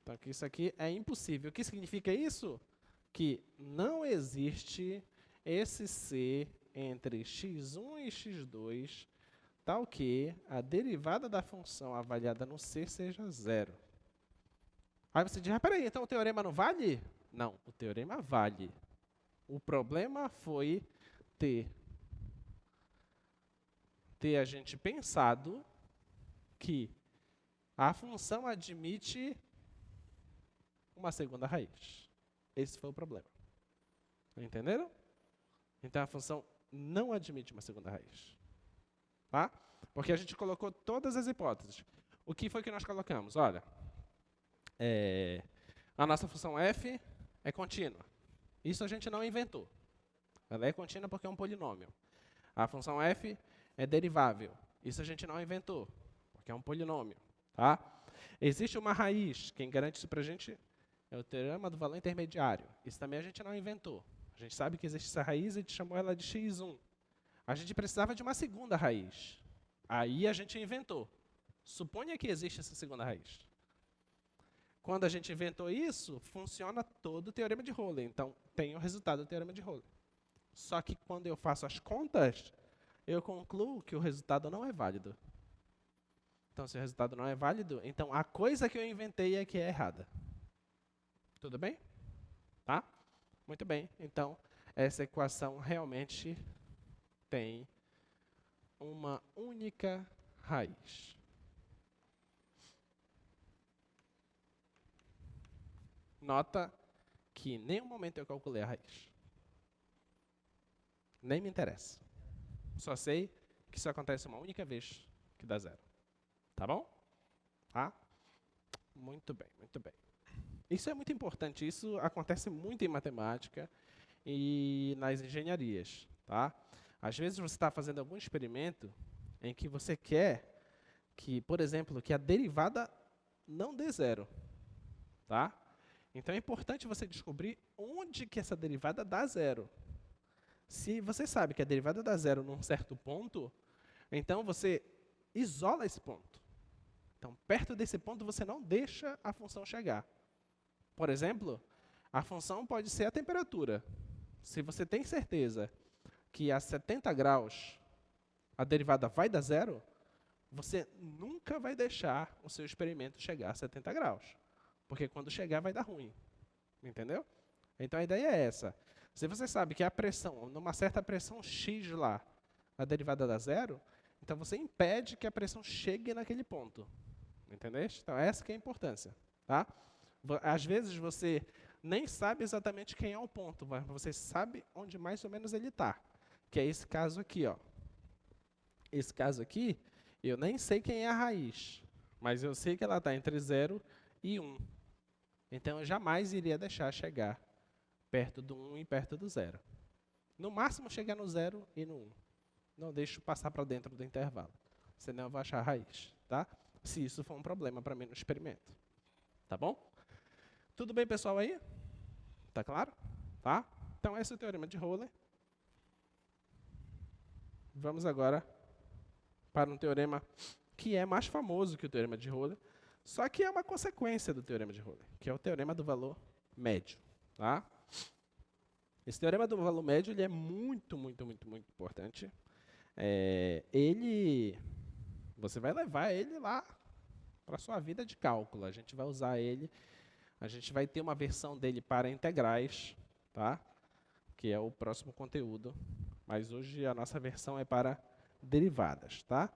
Então, isso aqui é impossível. O que significa isso? Que não existe esse C entre x1 e x2, tal que a derivada da função avaliada no C seja zero. Aí você diz, peraí, então o teorema não vale? Não, o teorema vale. O problema foi ter a gente pensado que a função admite uma segunda raiz. Esse foi o problema. Entenderam? Então, a função não admite uma segunda raiz. Tá? Porque a gente colocou todas as hipóteses. O que foi que nós colocamos? Olha, a nossa função f é contínua. Isso a gente não inventou. Ela é contínua porque é um polinômio. A função f é derivável. Isso a gente não inventou, porque é um polinômio. Tá? Existe uma raiz. Quem garante isso para a gente é o teorema do valor intermediário. Isso também a gente não inventou. A gente sabe que existe essa raiz e a gente chamou ela de x1. A gente precisava de uma segunda raiz. Aí a gente inventou. Suponha que existe essa segunda raiz. Quando a gente inventou isso, funciona todo o teorema de Röhle. Então, tem o resultado do teorema de Röhle. Só que quando eu faço as contas, eu concluo que o resultado não é válido. Então, se o resultado não é válido, então a coisa que eu inventei é que é errada. Tudo bem? Tá? Muito bem. Então, essa equação realmente tem uma única raiz. Nota que em nenhum momento eu calculei a raiz. Nem me interessa. Só sei que isso acontece uma única vez que dá zero. Tá bom? Tá? Muito bem, muito bem. Isso é muito importante. Isso acontece muito em matemática e nas engenharias. Tá? Às vezes você está fazendo algum experimento em que você quer que, por exemplo, que a derivada não dê zero, tá? Então é importante você descobrir onde que essa derivada dá zero. Se você sabe que a derivada dá zero num certo ponto, então você isola esse ponto. Então, perto desse ponto, você não deixa a função chegar. Por exemplo, a função pode ser a temperatura. Se você tem certeza que a 70 graus a derivada vai dar zero, você nunca vai deixar o seu experimento chegar a 70 graus. Porque quando chegar, vai dar ruim. Entendeu? Então, a ideia é essa. Se você sabe que a pressão, numa certa pressão X lá, a derivada dá zero, então você impede que a pressão chegue naquele ponto. Entendeu? Então, essa que é a importância. Tá? Às vezes, você nem sabe exatamente quem é o ponto, mas você sabe onde mais ou menos ele está. Que é esse caso aqui. Ó. Esse caso aqui, eu nem sei quem é a raiz, mas eu sei que ela está entre 0 e 1. Então, eu jamais iria deixar chegar perto do 1 e perto do 0. No máximo, chegar no 0 e no 1. Não deixo passar para dentro do intervalo, senão eu vou achar a raiz. Tá? Se isso for um problema para mim no experimento. Tá bom? Tudo bem, pessoal, aí? Tá claro? Tá? Então, esse é o teorema de Euler. Vamos agora para um teorema que é mais famoso que o teorema de Euler, só que é uma consequência do teorema de Euler, que é o teorema do valor médio. Tá? Esse teorema do valor médio ele é muito importante. Você vai levar ele lá para a sua vida de cálculo. A gente vai usar ele, a gente vai ter uma versão dele para integrais, tá? Que é o próximo conteúdo. Mas hoje a nossa versão é para derivadas. Tá?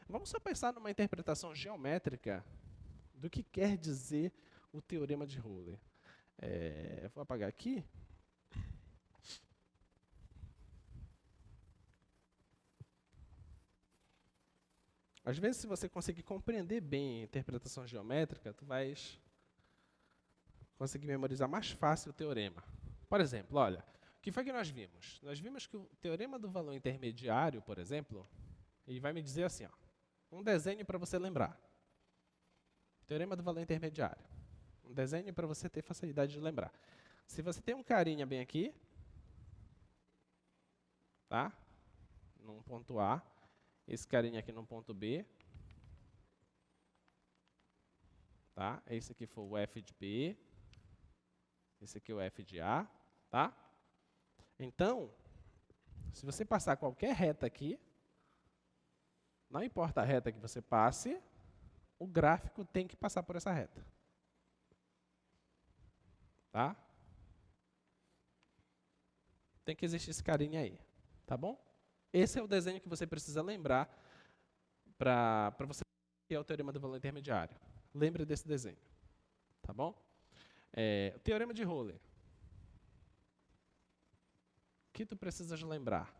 Vamos só pensar numa interpretação geométrica do que quer dizer o teorema de Euler. Eu vou apagar aqui. Às vezes, se você conseguir compreender bem a interpretação geométrica, tu vais conseguir memorizar mais fácil o teorema. Por exemplo, olha, o que foi que nós vimos? Nós vimos que o teorema do valor intermediário, por exemplo, ele vai me dizer assim, ó, um desenho para você lembrar. Teorema do valor intermediário. Um desenho para você ter facilidade de lembrar. Se você tem um carinha bem aqui, tá? Num ponto A, esse carinha aqui no ponto B, tá? Esse aqui foi o F de B, esse aqui é o F de A, tá? Então, se você passar qualquer reta aqui, não importa a reta que você passe, o gráfico tem que passar por essa reta. Tá? Tem que existir esse carinha aí, tá bom? Esse é o desenho que você precisa lembrar para você que é o teorema do valor intermediário. Lembre desse desenho, tá bom? O teorema de Euler. O que tu precisas lembrar?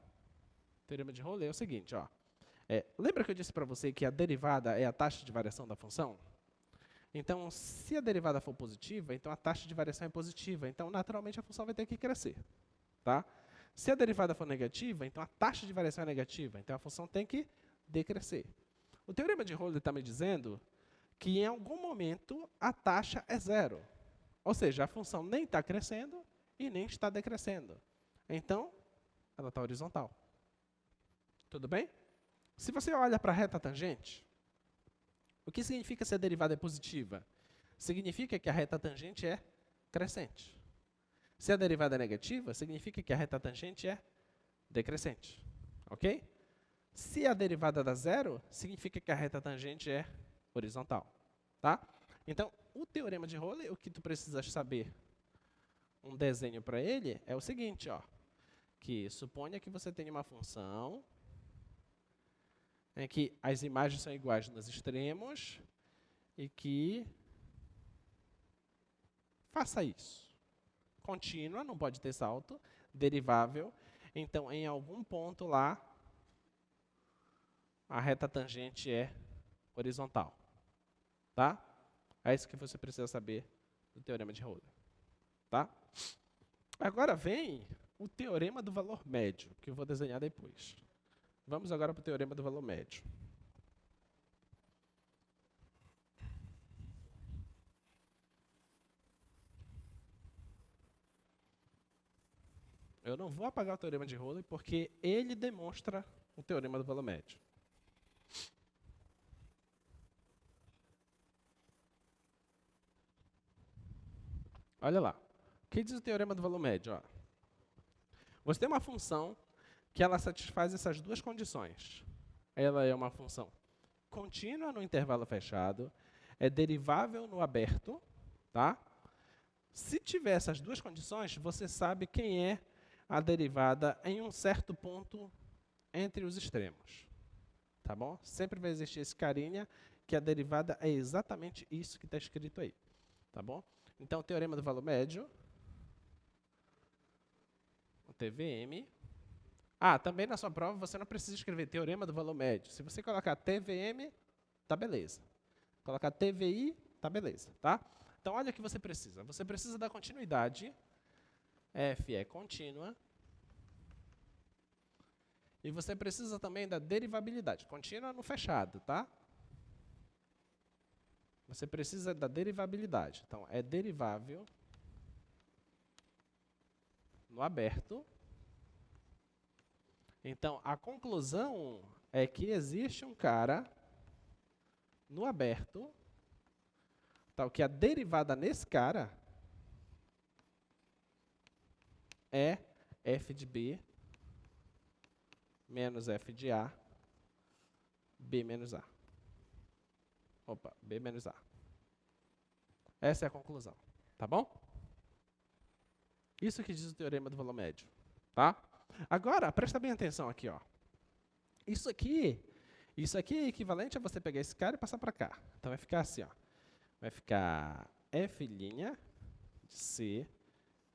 O teorema de Euler é o seguinte, ó. Lembra que eu disse para você que a derivada é a taxa de variação da função? Então, se a derivada for positiva, então a taxa de variação é positiva. Então, naturalmente, a função vai ter que crescer. Tá? Se a derivada for negativa, então a taxa de variação é negativa. Então, a função tem que decrescer. O teorema de Euler está me dizendo que, em algum momento, a taxa é zero. Ou seja, a função nem está crescendo e nem está decrescendo. Então, ela está horizontal. Tudo bem? Se você olha para a reta tangente, o que significa se a derivada é positiva? Significa que a reta tangente é crescente. Se a derivada é negativa, significa que a reta tangente é decrescente. Ok? Se a derivada dá zero, significa que a reta tangente é horizontal. Tá? Então, o teorema de Euler, o que tu precisas saber, um desenho para ele, é o seguinte, ó, que suponha que você tenha uma função em que as imagens são iguais nos extremos e que faça isso. Contínua, não pode ter salto, derivável. Então, em algum ponto lá, a reta tangente é horizontal. Tá? É isso que você precisa saber do teorema de Euler. Tá? Agora vem o teorema do valor médio, que eu vou desenhar depois. Vamos agora para o teorema do valor médio. Eu não vou apagar o teorema de Rowley porque ele demonstra o teorema do valor médio. Olha lá. O que diz o teorema do valor médio? Ó. Você tem uma função que ela satisfaz essas duas condições. Ela é uma função contínua no intervalo fechado, é derivável no aberto, tá? Se tiver essas duas condições, você sabe quem é a derivada em um certo ponto entre os extremos. Tá bom? Sempre vai existir esse carinha que a derivada é exatamente isso que está escrito aí. Tá bom? Então, o teorema do valor médio, o TVM. Ah, também na sua prova você não precisa escrever teorema do valor médio. Se você colocar TVM, tá beleza. Colocar TVI, tá beleza, tá? Então, olha o que você precisa. Você precisa da continuidade. F é contínua. E você precisa também da derivabilidade. Contínua no fechado, tá? Você precisa da derivabilidade. Então, é derivável no aberto. Então, a conclusão é que existe um cara no aberto, tal que a derivada nesse cara é f de b menos f de a, b menos a. Opa, b menos a. Essa é a conclusão, tá bom? Isso que diz o teorema do valor médio, tá? Agora, presta bem atenção aqui, ó. Isso aqui é equivalente a você pegar esse cara e passar para cá. Então vai ficar assim, ó. Vai ficar f' de c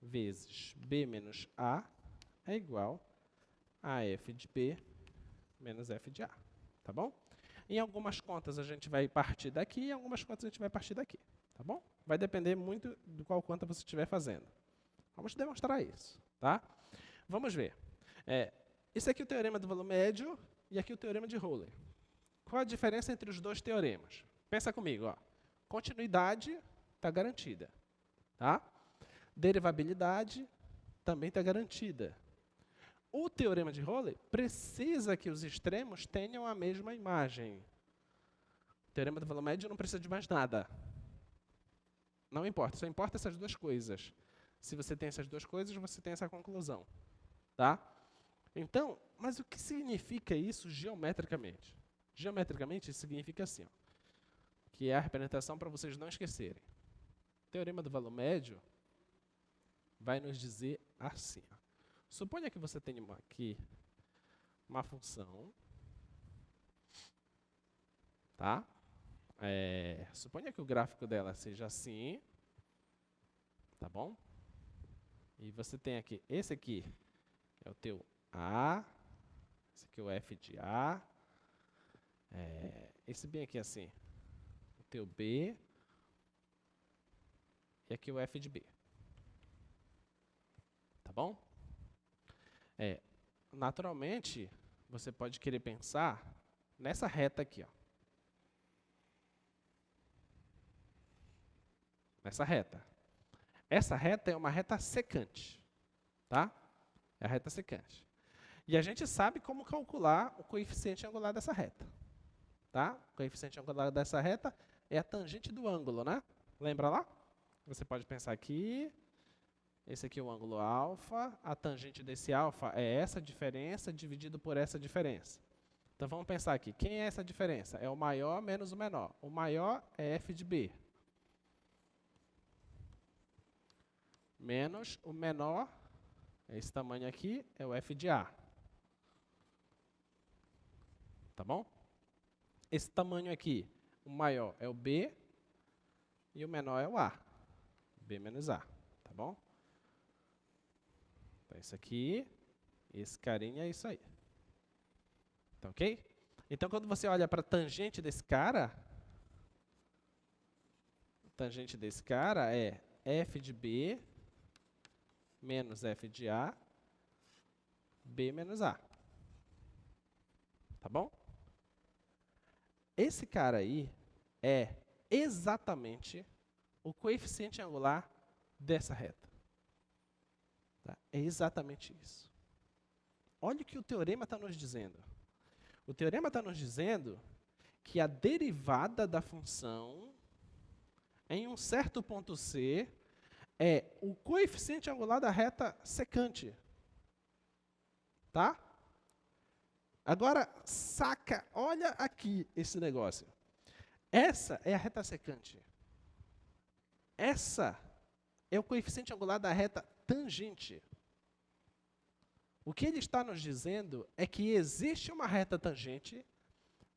vezes b menos a é igual a f de b menos f de a, tá bom? Em algumas contas a gente vai partir daqui, em algumas contas a gente vai partir daqui, tá bom? Vai depender muito de qual conta você estiver fazendo. Vamos demonstrar isso, tá? Vamos ver. Esse aqui é o teorema do valor médio e aqui o teorema de Rowley. Qual a diferença entre os dois teoremas? Pensa comigo, ó. Continuidade está garantida, tá? Derivabilidade também está garantida. O teorema de Rowley precisa que os extremos tenham a mesma imagem. O teorema do valor médio não precisa de mais nada. Não importa, só importa essas duas coisas. Se você tem essas duas coisas, você tem essa conclusão, tá? Então, mas o que significa isso geometricamente? Geometricamente, isso significa assim, ó, que é a representação para vocês não esquecerem. O teorema do valor médio vai nos dizer assim, ó. Suponha que você tenha aqui uma função, tá? Suponha que o gráfico dela seja assim, tá bom? E você tem aqui, esse aqui é o teu A, esse aqui é o F de A, esse bem aqui é assim, o teu B, e aqui o F de B. Tá bom? Naturalmente, você pode querer pensar nessa reta aqui, ó. Nessa reta. Essa reta é uma reta secante, tá? É a reta secante. E a gente sabe como calcular o coeficiente angular dessa reta, tá? O coeficiente angular dessa reta é a tangente do ângulo, né? Lembra lá? Você pode pensar aqui, esse aqui é o ângulo alfa, a tangente desse alfa é essa diferença dividido por essa diferença. Então vamos pensar aqui, quem é essa diferença? É o maior menos o menor. O maior é f de b. Menos o menor, esse tamanho aqui, é o f de a. Tá bom? Esse tamanho aqui, o maior é o b e o menor é o a. b menos a, tá bom? Então, isso aqui, esse carinha é isso aí. Tá ok? Então, quando você olha para a tangente desse cara, a tangente desse cara é f de b menos f de a B menos A. Tá bom? Esse cara aí é exatamente o coeficiente angular dessa reta. Tá? É exatamente isso. Olha o que o teorema está nos dizendo. O teorema está nos dizendo que a derivada da função em um certo ponto C é o coeficiente angular da reta secante. Tá? Agora, saca, olha aqui esse negócio. Essa é a reta secante. Essa é o coeficiente angular da reta tangente. O que ele está nos dizendo é que existe uma reta tangente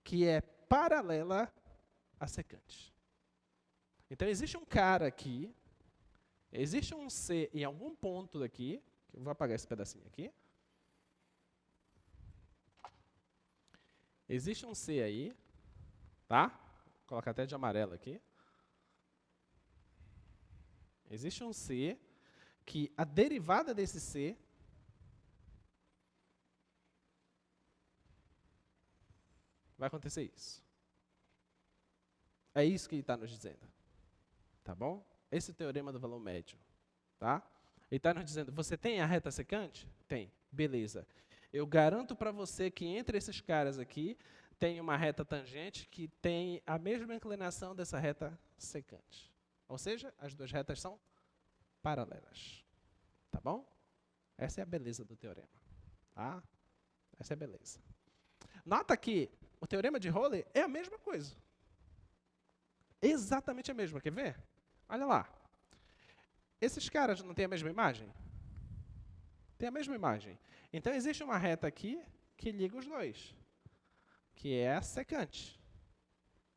que é paralela à secante. Então, existe um cara aqui, existe um C em algum ponto daqui, que eu vou apagar esse pedacinho aqui. Existe um C aí, tá? Vou colocar até de amarelo aqui. Existe um C que a derivada desse C vai acontecer isso. É isso que ele está nos dizendo. Tá bom? Esse é o teorema do valor médio. Tá? Ele está nos dizendo, você tem a reta secante? Tem. Beleza. Eu garanto para você que entre esses caras aqui, tem uma reta tangente que tem a mesma inclinação dessa reta secante. Ou seja, as duas retas são paralelas. Tá bom? Essa é a beleza do teorema. Tá? Essa é a beleza. Nota que o teorema de Rayleigh é a mesma coisa. Exatamente a mesma. Quer ver? Olha lá. Esses caras não têm a mesma imagem? Tem a mesma imagem. Então, existe uma reta aqui que liga os dois, que é a secante.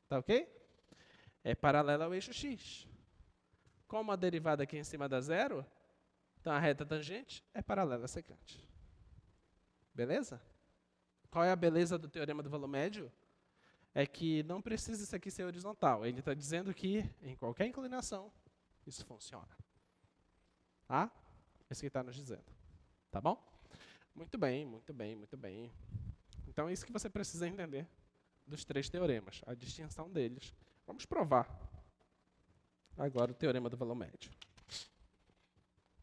Tá ok? É paralela ao eixo x. Como a derivada aqui em cima dá zero, então a reta tangente é paralela à secante. Beleza? Qual é a beleza do teorema do valor médio? É que não precisa isso aqui ser horizontal. Ele está dizendo que, em qualquer inclinação, isso funciona. Tá? É isso que ele está nos dizendo. Tá bom? Muito bem, muito bem, muito bem. Então, é isso que você precisa entender dos três teoremas, a distinção deles. Vamos provar agora o teorema do valor médio.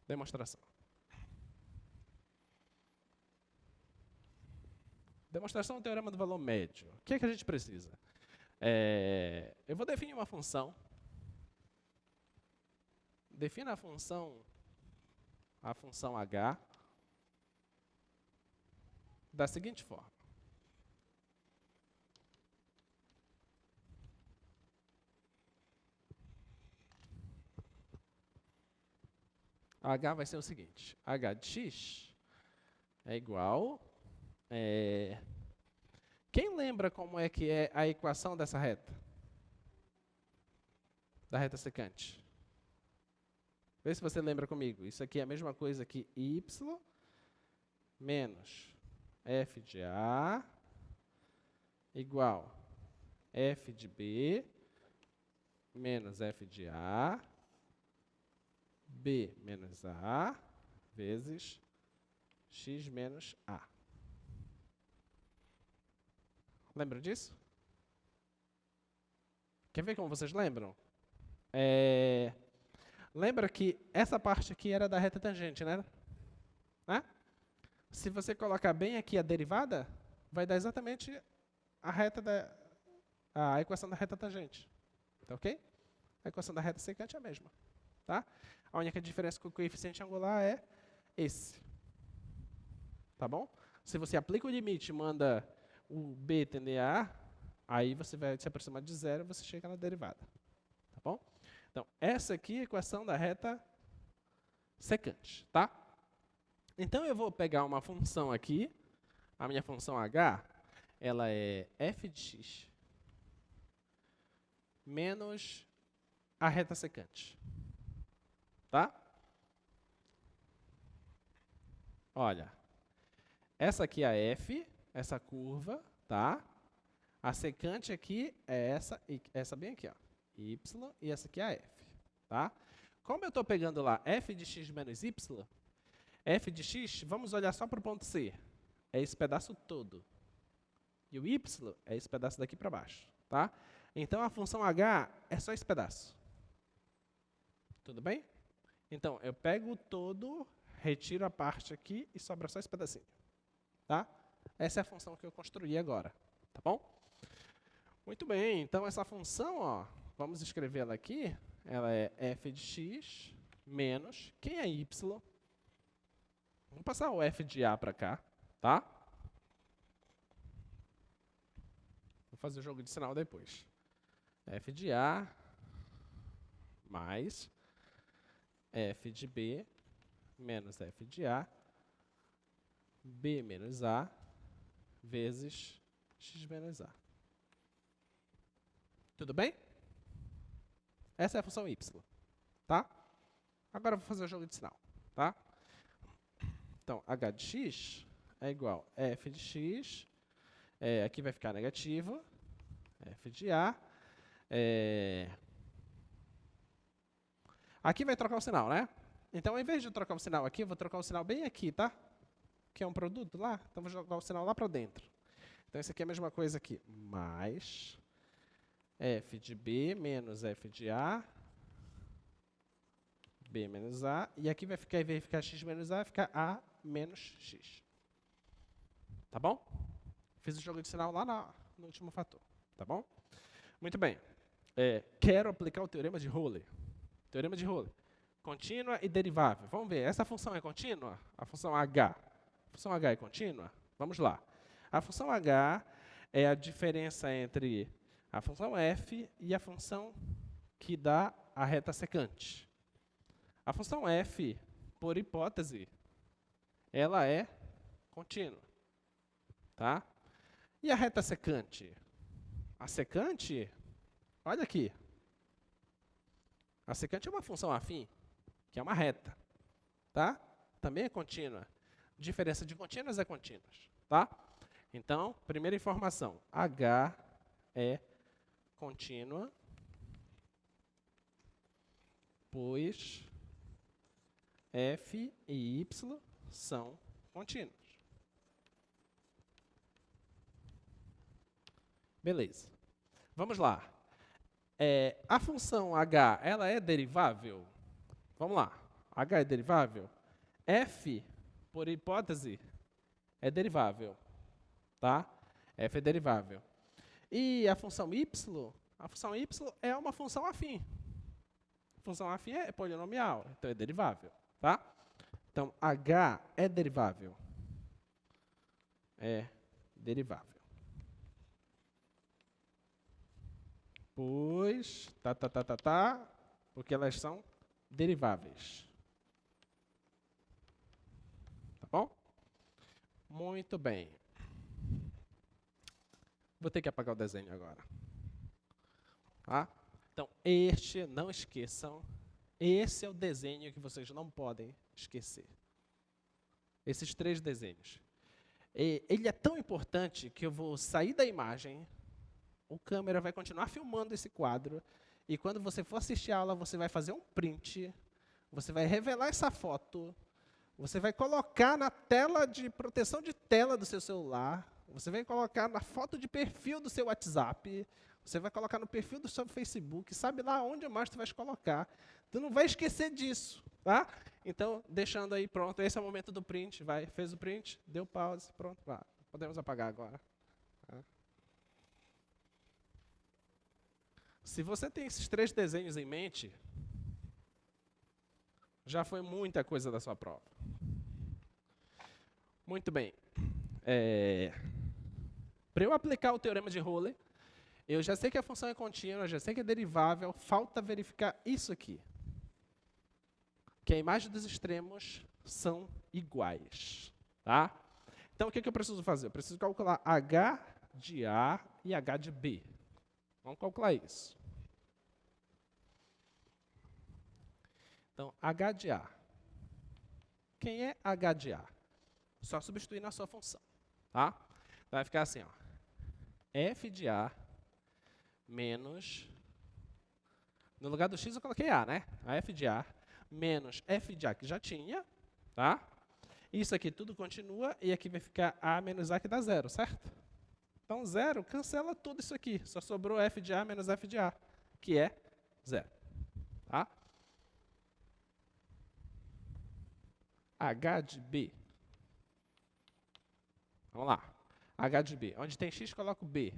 Demonstração. Demonstração do teorema do valor médio. O que é que a gente precisa? Eu vou definir uma função. Defina a função h da seguinte forma. H vai ser o seguinte. H de x é igual... Quem lembra como é que é a equação dessa reta? Da reta secante. Vê se você lembra comigo. Isso aqui é a mesma coisa que y menos f de a igual f de b menos f de a, b menos a, vezes x menos a. Lembra disso? Quer ver como vocês lembram? Lembra que essa parte aqui era da reta tangente, né? Se você colocar bem aqui a derivada, vai dar exatamente a equação da reta tangente. Tá ok? A equação da reta secante é a mesma. Tá? A única diferença com o coeficiente angular é esse. Tá bom? Se você aplica o limite e manda o b tender a A, aí você vai se aproximar de zero e você chega na derivada. Tá bom? Então, essa aqui é a equação da reta secante. Tá? Então, eu vou pegar uma função aqui, a minha função h, ela é f de x menos a reta secante. Tá? Olha, essa aqui é a f, essa curva, tá? A secante aqui é essa bem aqui, ó, y, e essa aqui é a f, tá? Como eu estou pegando lá f de x menos y, f de x, vamos olhar só para o ponto C. É esse pedaço todo. E o y é esse pedaço daqui para baixo. Tá? Então, a função h é só esse pedaço. Tudo bem? Então, eu pego o todo, retiro a parte aqui e sobra só esse pedacinho. Tá? Essa é a função que eu construí agora. Tá bom? Muito bem. Então, essa função, ó, vamos escrever ela aqui. Ela é f de x menos, quem é y? Vamos passar o f de a para cá. Tá? Vou fazer o jogo de sinal depois. F de a mais f de b menos f de a, b menos a, vezes x menos a. Tudo bem? Essa é a função y. Tá? Agora eu vou fazer o jogo de sinal. Tá? Então, h de x é igual a f de x, aqui vai ficar negativo, f de a, aqui vai trocar o sinal, né? Então, ao invés de trocar o sinal aqui, eu vou trocar o sinal bem aqui, tá? Que é um produto lá, então vou jogar o sinal lá para dentro. Então, isso aqui é a mesma coisa aqui, mais f de b menos f de a, b menos a, e aqui vai ficar, em vez de ficar x menos a, vai ficar a menos x. Tá bom? Fiz o jogo de sinal lá no último fator. Tá bom? Muito bem. Quero aplicar o teorema de Roley. Teorema de Roley. Contínua e derivável. Vamos ver, essa função é contínua? A função h. A função h é contínua? Vamos lá. A função h é a diferença entre a função f e a função que dá a reta secante. A função f, por hipótese, ela é contínua. Tá? E a reta secante? A secante, olha aqui. A secante é uma função afim, que é uma reta. Tá? Também é contínua. Diferença de contínuas é contínuas. Tá? Então, primeira informação. H é contínua, pois f e y são contínuos. Beleza. Vamos lá. A função h, ela é derivável? Vamos lá. H é derivável? F, por hipótese, é derivável. Tá? F é derivável. E a função y? A função y é uma função afim. A função afim é polinomial, então é derivável. Tá? Então, h é derivável. É derivável. Pois, porque elas são deriváveis. Tá bom? Muito bem. Vou ter que apagar o desenho agora. Tá? Então, não esqueçam, esse é o desenho que vocês não podem esquecer. Esses 3 desenhos. Ele é tão importante que eu vou sair da imagem, o câmera vai continuar filmando esse quadro, e quando você for assistir a aula, você vai fazer um print, você vai revelar essa foto, você vai colocar na tela de proteção de tela do seu celular, você vai colocar na foto de perfil do seu WhatsApp, você vai colocar no perfil do seu Facebook, sabe lá onde mais tu vai colocar. Tu não vai esquecer disso, tá? Então, deixando aí pronto, esse é o momento do print, vai, fez o print, deu pause, pronto, vá. Podemos apagar agora. Tá? Se você tem esses 3 desenhos em mente, já foi muita coisa da sua prova. Muito bem. Para eu aplicar o teorema de Roley, eu já sei que a função é contínua, já sei que é derivável, falta verificar isso aqui. Que a imagem dos extremos são iguais. Tá? Então, o que eu preciso fazer? Eu preciso calcular h de A e h de B. Vamos calcular isso. Então, h de A. Quem é h de A? Só substituir na sua função. Tá? Vai ficar assim, ó. F de A menos... No lugar do x eu coloquei A, né? A f de A menos f de A, que já tinha, tá? Isso aqui tudo continua e aqui vai ficar A menos A que dá zero, certo? Então, zero cancela tudo isso aqui. Só sobrou f de A menos f de A, que é zero. Tá? H de B. Vamos lá. H de B. Onde tem x, coloco B.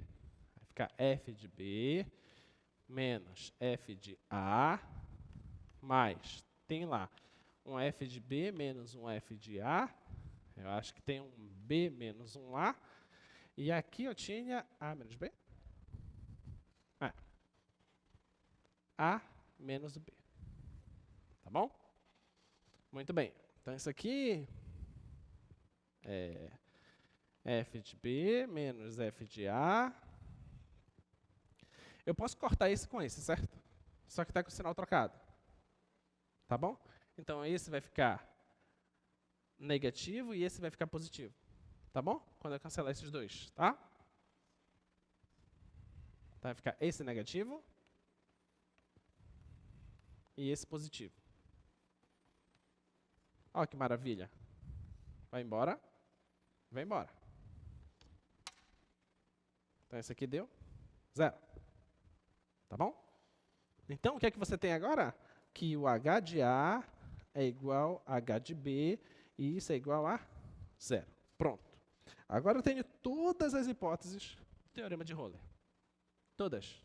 Vai ficar f de B menos f de A mais, tem lá, um f de B menos um f de A. Eu acho que tem um B menos um A. E aqui eu tinha A menos B. A menos B. Tá bom? Muito bem. Então, isso aqui é f de B menos f de A. Eu posso cortar esse com esse, certo? Só que está com o sinal trocado. Tá bom? Então, esse vai ficar negativo e esse vai ficar positivo. Tá bom? Quando eu cancelar esses dois, tá? Então, vai ficar esse negativo e esse positivo. Olha que maravilha. Vai embora. Vai embora. Então, esse aqui deu zero. Tá bom? Então, o que é que você tem agora? Que o H de A é igual a H de B e isso é igual a zero. Pronto. Agora eu tenho todas as hipóteses do teorema de Euler. Todas.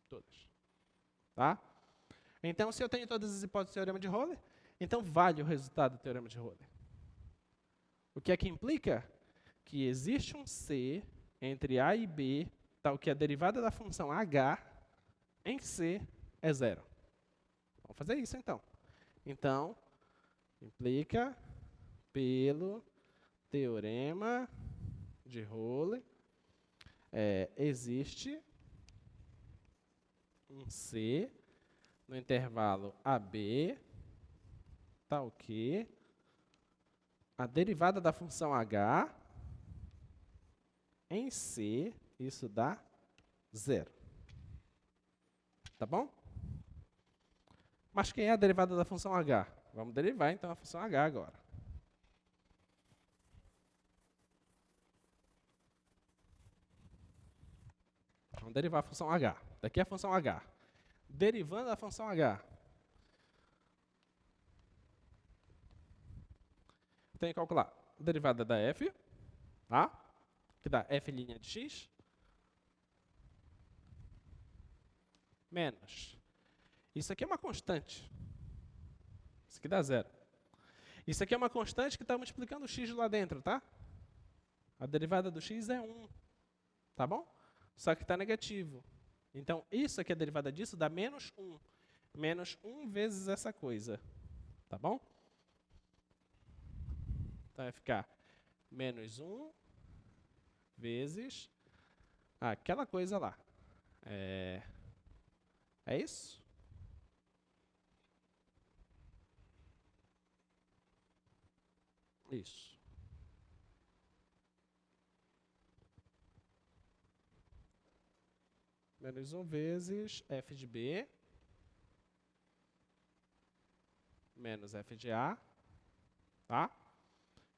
Todas. Tá? Então, se eu tenho todas as hipóteses do teorema de Euler, então vale o resultado do teorema de Euler. O que é que implica? Que existe um C entre A e B, tal que a derivada da função H em C é zero. Vamos fazer isso, então. Então, implica pelo teorema de Euler, existe um C no intervalo AB, tal que a derivada da função H em C, isso dá zero. Tá bom? Mas quem é a derivada da função H? Vamos derivar, então, a função H agora. Vamos derivar a função H. Daqui é a função H. Derivando a função H. Tenho que calcular a derivada da f, tá? Que dá f' de x, menos. Isso aqui é uma constante. Isso aqui dá zero. Isso aqui é uma constante que está multiplicando o x lá dentro, tá? A derivada do x é 1. Tá bom? Só que está negativo. Então, isso aqui, a derivada disso, dá menos 1. Menos 1 vezes essa coisa. Tá bom? Então, vai ficar menos 1 vezes aquela coisa lá. É isso? Isso. Menos 1 vezes f de B menos f de A, tá?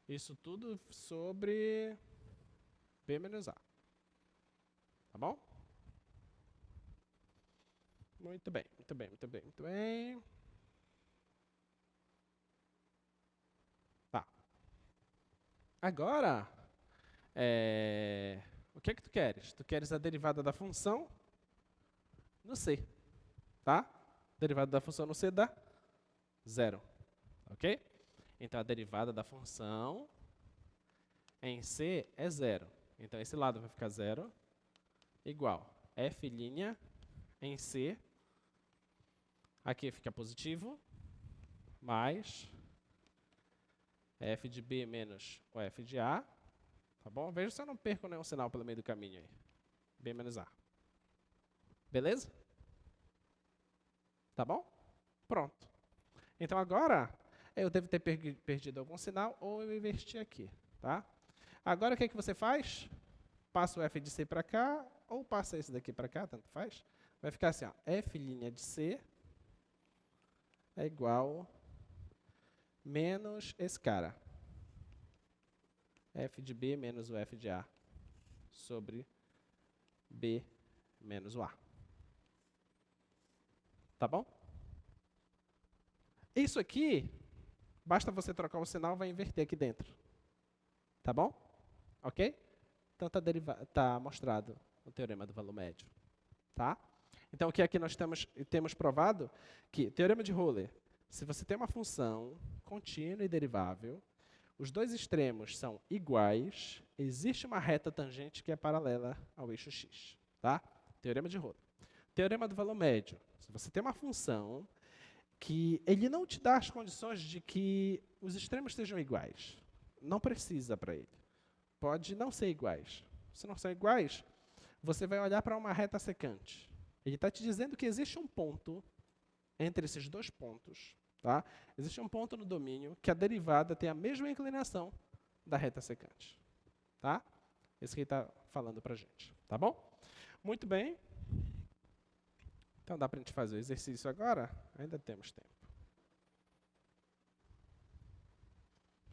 Isso tudo sobre B menos A. Tá bom? Muito bem, muito bem, muito bem, muito bem. Tá. Agora, o que é que tu queres? Tu queres a derivada da função no C, tá? Derivada da função no C dá zero, ok? Então, a derivada da função em C é zero. Então, esse lado vai ficar zero, igual f' em C, aqui fica positivo, mais f de B menos o f de A, tá bom? Veja se eu não perco nenhum sinal pelo meio do caminho aí. B menos A. Beleza? Tá bom? Pronto. Então, agora, eu devo ter perdido algum sinal ou eu inverti aqui, tá? Agora, o que é que você faz? Passa o f de C para cá ou passa esse daqui para cá, tanto faz. Vai ficar assim, ó, f' de C é igual menos esse cara. f de b menos o f de a sobre b menos o a. Tá bom? Isso aqui, basta você trocar o sinal, vai inverter aqui dentro. Tá bom? Ok? Então tá mostrado o teorema do valor médio. Tá? Então, o que aqui nós temos provado? Que, teorema de Euler, se você tem uma função contínua e derivável, os dois extremos são iguais, existe uma reta tangente que é paralela ao eixo x. Tá? Teorema de Euler. Teorema do valor médio. Se você tem uma função que ele não te dá as condições de que os extremos sejam iguais. Não precisa para ele. Pode não ser iguais. Se não são iguais, você vai olhar para uma reta secante. Ele está te dizendo que existe um ponto entre esses dois pontos. Tá? Existe um ponto no domínio que a derivada tem a mesma inclinação da reta secante. Tá? Esse que ele está falando para a gente. Tá bom? Muito bem. Então dá para a gente fazer o exercício agora? Ainda temos tempo.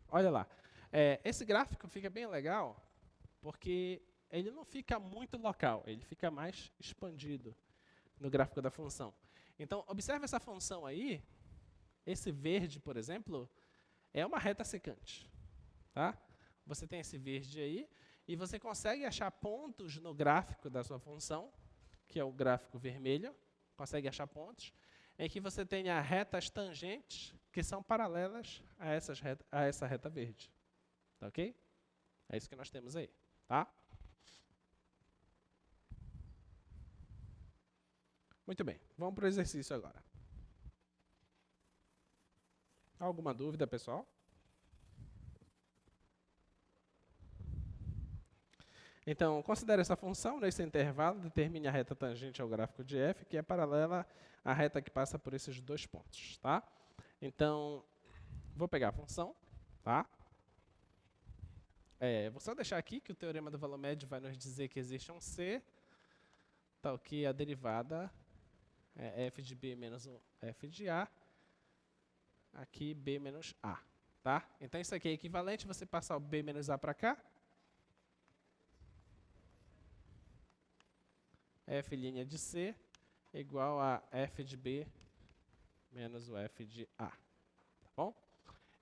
Olha lá. Esse gráfico fica bem legal, porque ele não fica muito local, ele fica mais expandido no gráfico da função. Então, observe essa função aí. Esse verde, por exemplo, é uma reta secante. Tá? Você tem esse verde aí, e você consegue achar pontos no gráfico da sua função, que é o gráfico vermelho, consegue achar pontos, em que você tenha retas tangentes que são paralelas a essa reta verde. Tá ok? É isso que nós temos aí. Tá? Muito bem, vamos para o exercício agora. Alguma dúvida, pessoal? Então, considere essa função nesse intervalo, determine a reta tangente ao gráfico de f, que é paralela à reta que passa por esses dois pontos. Tá? Então, vou pegar a função. Tá? Vou só deixar aqui que o teorema do valor médio vai nos dizer que existe um C, tal que a derivada é f de b menos f de a, aqui b menos a. Tá? Então, isso aqui é equivalente, você passar o b menos a para cá, f' de C igual a f de B menos o f de A. Tá bom?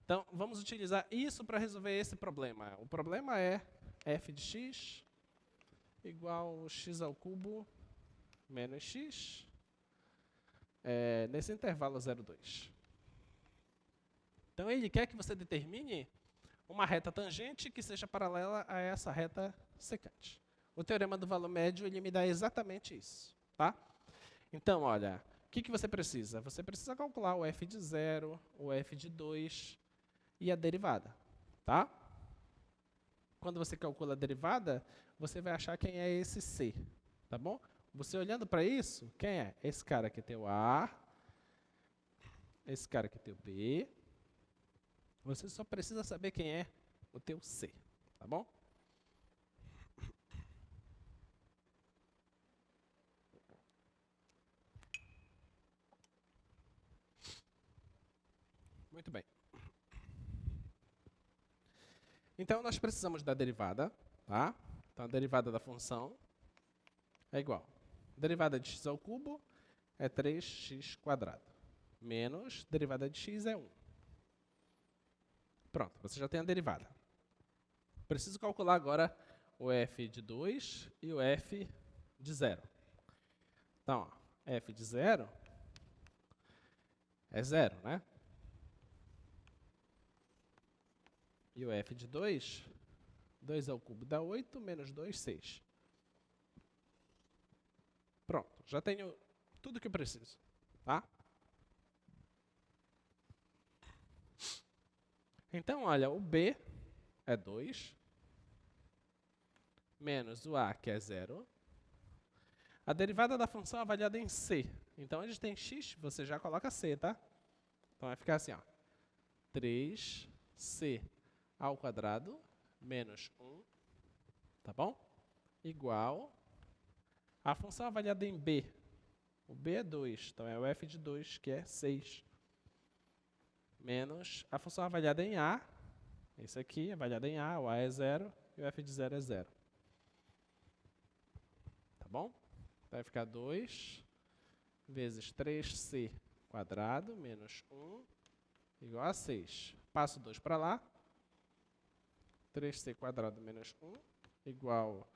Então, vamos utilizar isso para resolver esse problema. O problema é f de x igual a x ao cubo menos x nesse intervalo 0,2. Então, ele quer que você determine uma reta tangente que seja paralela a essa reta secante. O teorema do valor médio ele me dá exatamente isso. Tá? Então, olha, o que você precisa? Você precisa calcular o f de 0, o f de 2 e a derivada. Tá? Quando você calcula a derivada, você vai achar quem é esse C. Tá bom? Você olhando para isso, quem é? Esse cara aqui tem o A, esse cara aqui tem o B. Você só precisa saber quem é o teu C. Tá bom? Muito bem. Então, nós precisamos da derivada. Tá? Então, a derivada da função é igual. Derivada de x ao cubo é 3x². Menos derivada de x é 1. Pronto, você já tem a derivada. Preciso calcular agora o f de 2 e o f de 0. Então, ó, f de 0 é 0, né? E o f de 2, 2 ao cubo dá 8, menos 2, 6. Pronto, já tenho tudo que eu preciso. Tá? Então, olha, o b é 2, menos o a, que é 0. A derivada da função é avaliada em c. Então, onde tem x, você já coloca c, tá? Então, vai ficar assim, ó, 3c ao quadrado menos 1, tá bom? Igual a função avaliada em b. O b é 2, então é o f de 2, que é 6. Menos a função avaliada em a, Esse aqui é avaliado em A, o A é 0 e o f de 0 é 0. Tá bom? Então vai ficar 2 vezes 3c quadrado menos 1 igual a 6. Passo 2 para lá. 3c quadrado menos 1 igual,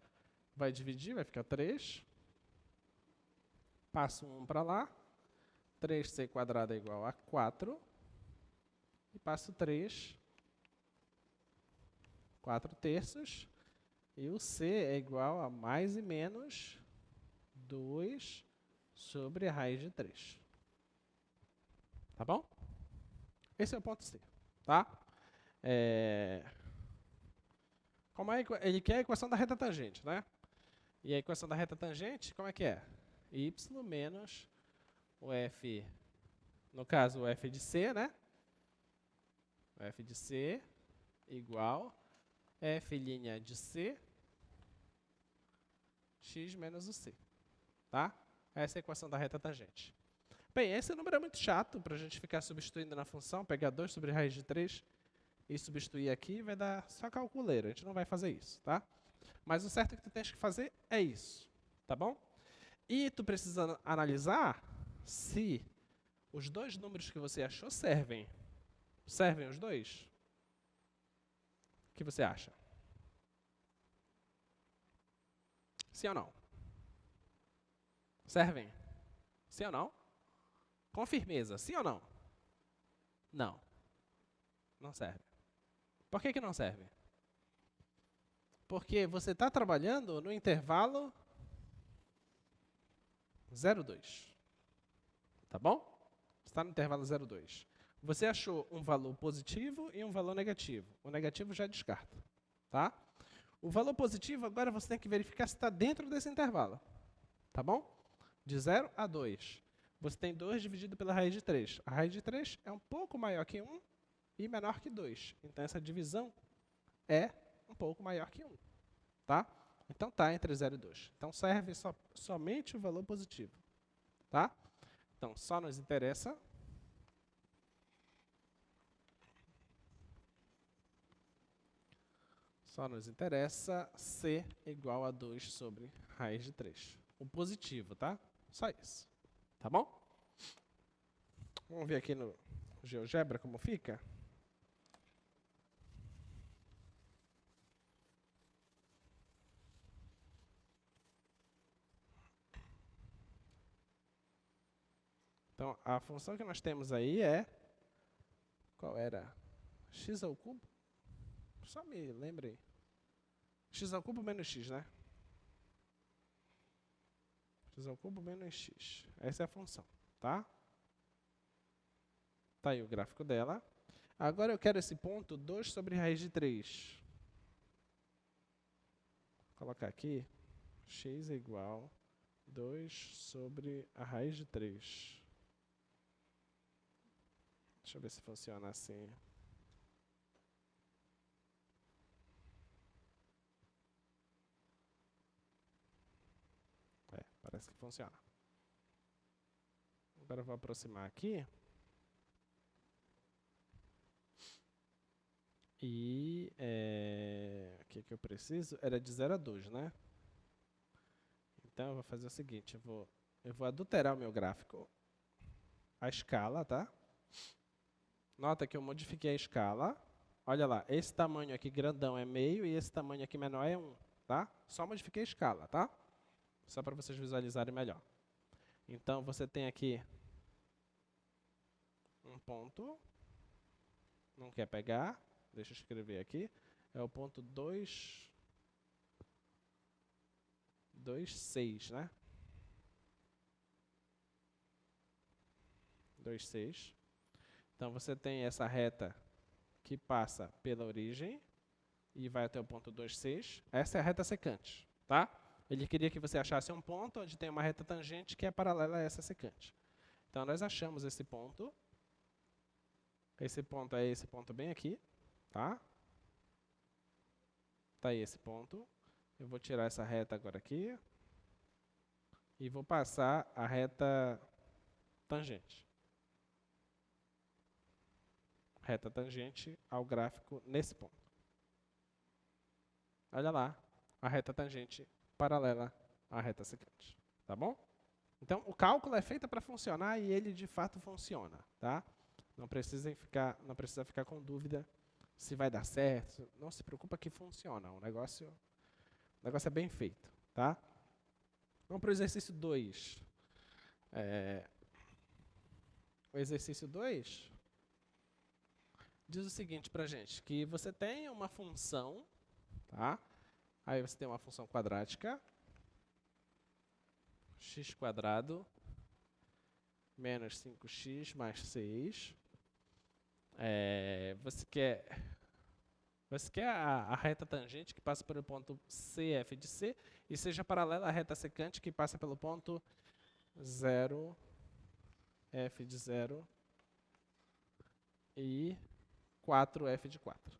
vai dividir, vai ficar 3. Passo 1 para lá. 3c quadrado é igual a 4. E passo 3, 4 terços. E o c é igual a mais e menos 2 sobre a raiz de 3. Tá bom? Esse é o ponto C. Tá? Como é, ele quer a equação da reta tangente, né? E a equação da reta tangente, como é que é? Y menos o f, no caso o f de c, né? O f de c igual f' de c, x menos o c. Tá? Essa é a equação da reta tangente. Bem, esse número é muito chato para a gente ficar substituindo na função, pegar 2 sobre raiz de 3 e substituir aqui, vai dar só calculeira. A gente não vai fazer isso, tá? Mas o certo que tu tens que fazer é isso, tá bom? E tu precisa analisar se os dois números que você achou servem. Servem os dois? O que você acha? Sim ou não? Servem? Sim ou não? Com firmeza, sim ou não? Não. Não serve. Por que não serve? Porque você está trabalhando no intervalo 0,2. Tá bom? Está no intervalo 0,2. Você achou um valor positivo e um valor negativo. O negativo já descarta. Tá? O valor positivo, agora você tem que verificar se está dentro desse intervalo. Tá bom? De 0 a 2. Você tem 2 dividido pela raiz de 3. A raiz de 3 é um pouco maior que 1 e menor que 2. Então, essa divisão é um pouco maior que 1. Tá? Então, está entre 0 e 2. Então, serve somente o valor positivo. Tá? Então, só nos interessa C igual a 2 sobre raiz de 3. O positivo, tá? Só isso. Tá bom? Vamos ver aqui no GeoGebra como fica. Então, a função que nós temos aí é... Qual era? X ao cubo? Só me lembrei. X ao cubo menos x, né? X ao cubo menos x. Essa é a função, tá? Tá aí o gráfico dela. Agora eu quero esse ponto 2 sobre raiz de 3. Vou colocar aqui. X é igual 2 sobre a raiz de 3. Deixa eu ver se funciona assim. Parece que funciona. Agora eu vou aproximar aqui. E o que eu preciso? Era de 0 a 2, né? Então eu vou fazer o seguinte, eu vou adulterar o meu gráfico, a escala, tá? Nota que eu modifiquei a escala. Olha lá, esse tamanho aqui grandão é meio e esse tamanho aqui menor é 1, tá? Só modifiquei a escala, tá? Só para vocês visualizarem melhor. Então você tem aqui um ponto, não quer pegar, deixa eu escrever aqui, é o ponto 2, 6, né? 2, 6. Então você tem essa reta que passa pela origem e vai até o ponto 2, 6. Essa é a reta secante, tá? Ele queria que você achasse um ponto onde tem uma reta tangente que é paralela a essa secante. Então nós achamos esse ponto. Esse ponto é esse ponto bem aqui, tá? Tá aí esse ponto. Eu vou tirar essa reta agora aqui. E vou passar a reta tangente. reta tangente ao gráfico nesse ponto. Olha lá, a reta tangente paralela à reta secante. Tá bom? Então, o cálculo é feito para funcionar e ele de fato funciona. Tá? Não precisa ficar com dúvida se vai dar certo. Não se preocupa que funciona. O negócio é bem feito. Tá? Vamos para o exercício 2. O exercício 2 diz o seguinte para a gente, que você tem uma função, tá? Aí você tem uma função quadrática, x² menos 5x mais 6. Você quer a reta tangente que passa pelo ponto CF de C e seja paralela à reta secante que passa pelo ponto 0, F de 0 e 4F de 4.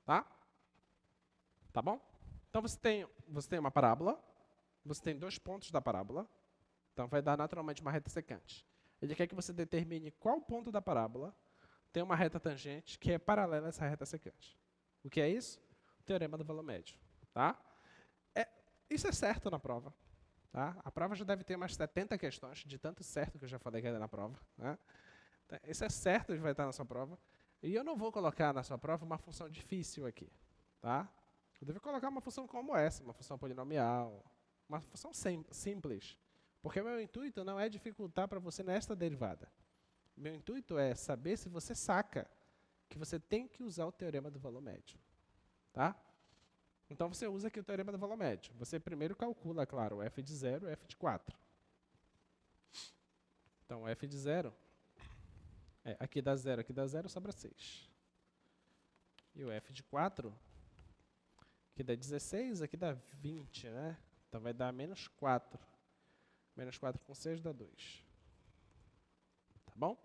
Tá? Tá bom? Então você tem uma parábola, você tem 2 pontos da parábola, então vai dar naturalmente uma reta secante. Ele quer que você determine qual ponto da parábola tem uma reta tangente que é paralela a essa reta secante. O que é isso? O teorema do valor médio. Tá? Isso é certo na prova. Tá? A prova já deve ter umas 70 questões, de tanto certo que eu já falei que era na prova. Né? Isso é certo que vai estar na sua prova. E eu não vou colocar na sua prova uma função difícil aqui. Tá? Eu devo colocar uma função como essa, uma função polinomial, uma função simples. Porque o meu intuito não é dificultar para você nesta derivada. Meu intuito é saber se você saca que você tem que usar o teorema do valor médio. Tá? Então, você usa aqui o teorema do valor médio. Você primeiro calcula, claro, o f de 0 e o f de 4. Então, o f de 0, aqui dá 0, sobra 6. E o f de 4, aqui dá 16, aqui dá 20, né? Então, vai dar menos 4. Menos 4 com 6 dá 2. Tá bom?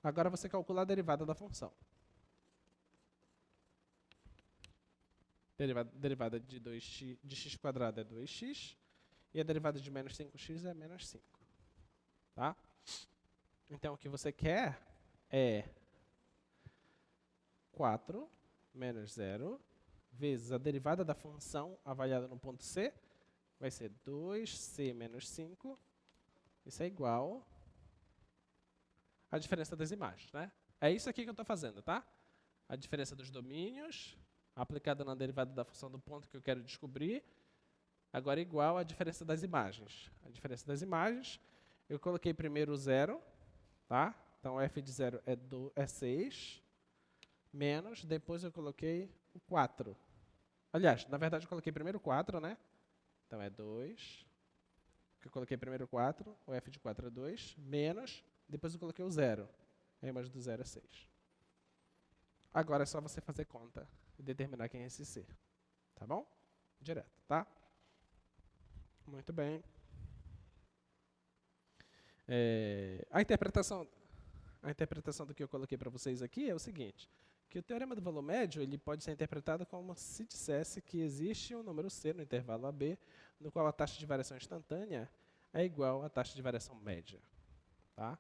Agora você calcula a derivada da função. Derivada de x² é 2x. E a derivada de menos 5x é menos 5. Tá? Então, o que você quer é 4 menos 0 vezes a derivada da função avaliada no ponto C. Vai ser 2c menos 5. Isso é igual à diferença das imagens, né? É isso aqui que eu estou fazendo, tá? A diferença dos domínios, aplicada na derivada da função do ponto que eu quero descobrir, agora é igual à diferença das imagens. A diferença das imagens, eu coloquei primeiro o 0, tá? Então, f de 0 é 6, menos, depois eu coloquei o 4. Aliás, na verdade, eu coloquei primeiro o 4, né? Então, é 2. Eu coloquei primeiro o 4, o f de 4 é 2, menos, depois eu coloquei o 0. A imagem do 0 é 6. Agora é só você fazer conta e determinar quem é esse C. Tá bom? Direto, tá? Muito bem. A interpretação do que eu coloquei para vocês aqui é o seguinte, que o teorema do valor médio ele pode ser interpretado como se dissesse que existe um número C no intervalo AB, no qual a taxa de variação instantânea é igual à taxa de variação média. Tá?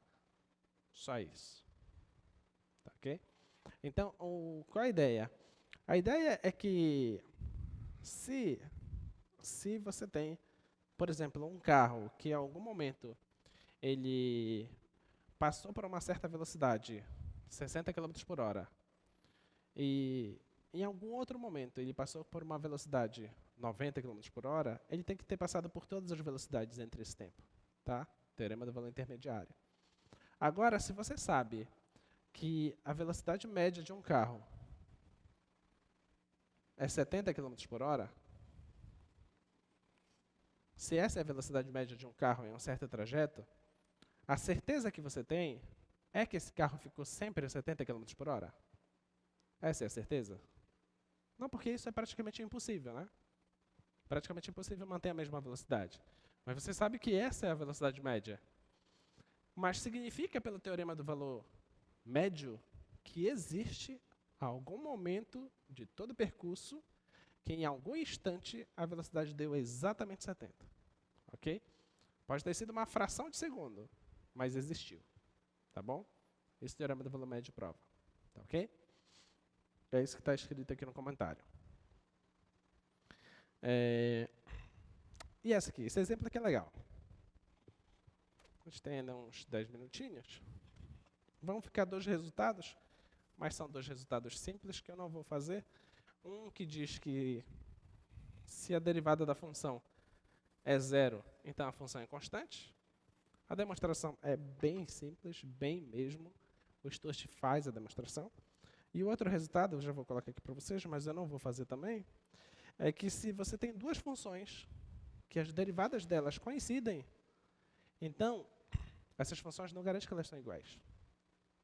Só isso. Tá, ok? Então, qual a ideia? A ideia é que se você tem, por exemplo, um carro que em algum momento ele passou por uma certa velocidade, 60 km por hora, e em algum outro momento ele passou por uma velocidade 90 km por hora, ele tem que ter passado por todas as velocidades entre esse tempo. Tá? Teorema do valor intermediário. Agora, se você sabe que a velocidade média de um carro é 70 km por hora, se essa é a velocidade média de um carro em um certo trajeto, a certeza que você tem é que esse carro ficou sempre a 70 km por hora? Essa é a certeza? Não, porque isso é praticamente impossível, né? Praticamente impossível manter a mesma velocidade. Mas você sabe que essa é a velocidade média. Mas significa, pelo teorema do valor médio, que existe algum momento de todo o percurso que em algum instante a velocidade deu exatamente 70. Ok? Pode ter sido uma fração de segundo, mas existiu. Tá bom? Esse teorema do valor médio prova. Tá ok? É isso que está escrito aqui no comentário. E essa aqui, esse exemplo aqui é legal. A gente tem ainda uns 10 minutinhos. Vão ficar dois resultados, mas são dois resultados simples que eu não vou fazer. Um que diz que se a derivada da função é zero, então a função é constante. A demonstração é bem simples, bem mesmo. O Sturt faz a demonstração. E o outro resultado, eu já vou colocar aqui para vocês, mas eu não vou fazer também, é que se você tem duas funções, que as derivadas delas coincidem, então, essas funções não garantem que elas são iguais,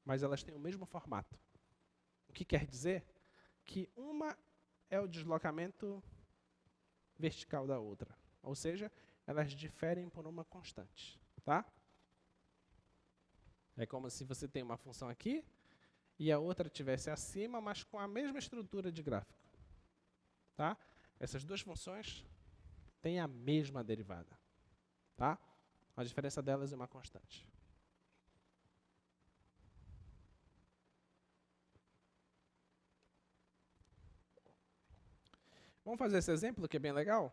mas elas têm o mesmo formato. O que quer dizer que uma é o deslocamento vertical da outra, ou seja, elas diferem por uma constante. Tá? É como se você tem uma função aqui e a outra estivesse acima, mas com a mesma estrutura de gráfico. Tá? Essas duas funções têm a mesma derivada. Tá? A diferença delas é uma constante. Vamos fazer esse exemplo, que é bem legal?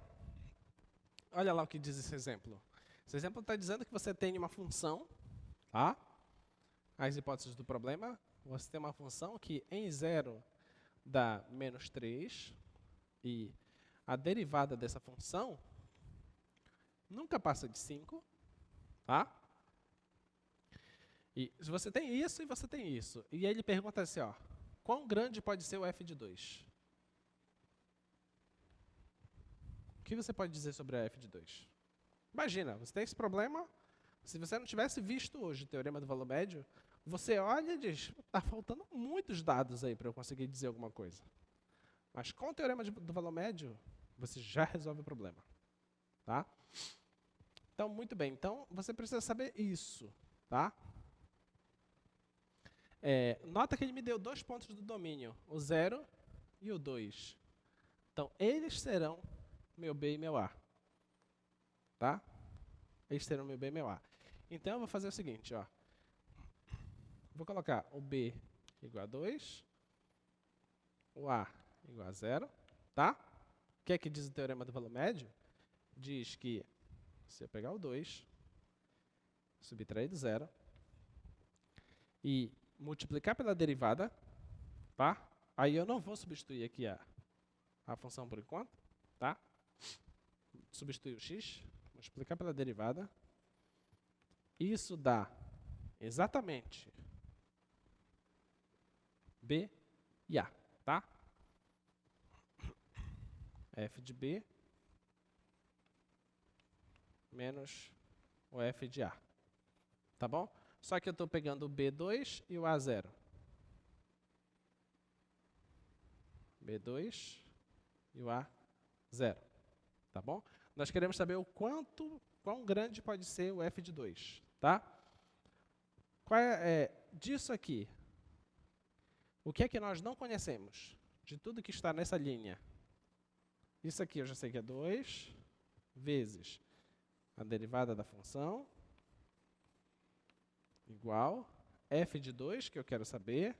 Olha lá o que diz esse exemplo. Esse exemplo está dizendo que você tem uma função, tá? As hipóteses do problema, você tem uma função que em zero dá menos 3, e a derivada dessa função nunca passa de 5, tá? E se você tem isso e você tem isso, e aí ele pergunta assim, ó, quão grande pode ser o f de 2? O que você pode dizer sobre a f de 2? Imagina, você tem esse problema, se você não tivesse visto hoje o teorema do valor médio, você olha e diz, está faltando muitos dados aí para eu conseguir dizer alguma coisa. Mas com o teorema do valor médio, você já resolve o problema. Tá? Então, muito bem. Então, você precisa saber isso. Tá? Nota que ele me deu 2 pontos do domínio, o 0 e o 2. Então, eles serão meu B e meu A. Tá? Eles terão meu B e meu A. Então, eu vou fazer o seguinte, ó. Vou colocar o B igual a 2, o A igual a 0, tá? O que é que diz o teorema do valor médio? Diz que se eu pegar o 2, subtrair do 0, e multiplicar pela derivada, tá? Aí eu não vou substituir aqui a função por enquanto, tá? Substituir o x, multiplicar pela derivada. Isso dá exatamente B e A, tá? F de B menos o F de A, tá bom? Só que eu estou pegando o B2 e o A0. B2 e o A0, tá bom? Nós queremos saber o quão grande pode ser o f de 2, tá? Disso aqui, o que é que nós não conhecemos? De tudo que está nessa linha. Isso aqui eu já sei que é 2 vezes a derivada da função igual f de 2, que eu quero saber,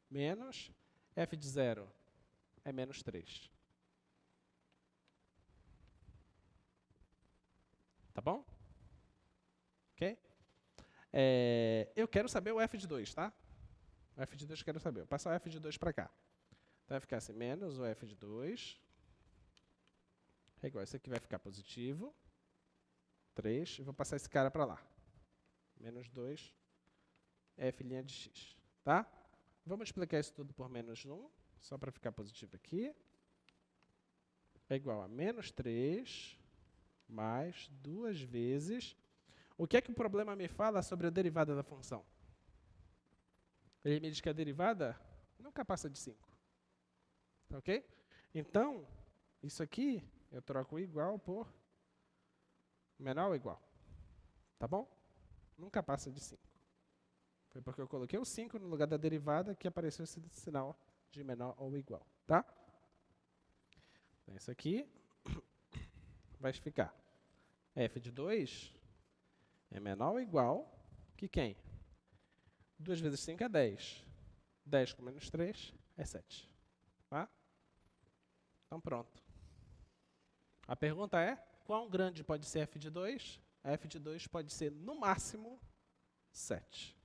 menos f de 0 é menos 3. Tá bom? Ok? Eu quero saber o f de 2, tá? O f de 2 eu quero saber. Vou passar o f de 2 para cá. Então vai ficar assim, menos o f de 2 é igual. Esse aqui vai ficar positivo. 3. E vou passar esse cara para lá. Menos 2 f' de x. Tá? Vou multiplicar isso tudo por menos 1, só para ficar positivo aqui. É igual a menos 3 mais 2 vezes. O que é que o problema me fala sobre a derivada da função? Ele me diz que a derivada nunca passa de 5. Ok? Então, isso aqui eu troco igual por menor ou igual. Tá bom? Nunca passa de 5. Foi porque eu coloquei o 5 no lugar da derivada que apareceu esse sinal de menor ou igual. Tá? Então, isso aqui vai ficar f de 2 é menor ou igual que quem? 2 vezes 5 é 10. 10 com menos 3 é 7. Tá? Então, pronto. A pergunta é, quão grande pode ser f de 2? A f de 2 pode ser, no máximo, 7.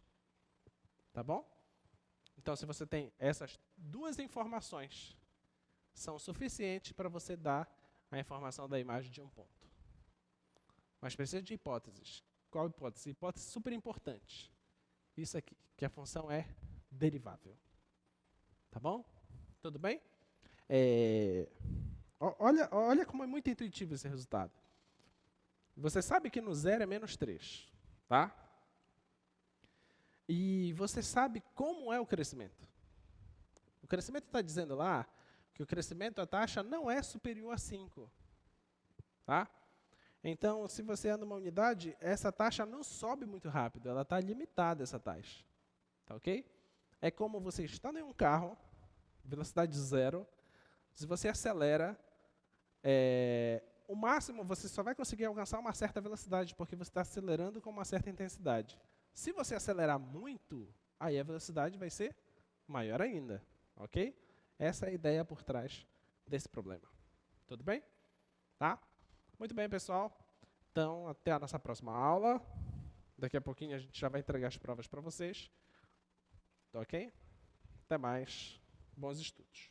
Tá bom? Então, se você tem essas duas informações, são suficientes para você dar a informação da imagem de um ponto. Mas precisa de hipóteses. Qual hipótese? Hipótese super importante. Isso aqui, que a função é derivável. Tá bom? Tudo bem? Olha como é muito intuitivo esse resultado. Você sabe que no zero é menos 3, tá? E você sabe como é o crescimento. O crescimento está dizendo lá que o crescimento, a taxa não é superior a 5. Tá? Então, se você anda uma unidade, essa taxa não sobe muito rápido, ela está limitada, essa taxa. Tá ok? É como você está em um carro, velocidade 0, se você acelera, o máximo você só vai conseguir alcançar uma certa velocidade, porque você está acelerando com uma certa intensidade. Se você acelerar muito, aí a velocidade vai ser maior ainda. Ok? Essa é a ideia por trás desse problema. Tudo bem? Tá? Muito bem, pessoal. Então, até a nossa próxima aula. Daqui a pouquinho a gente já vai entregar as provas para vocês. Tá ok? Até mais. Bons estudos.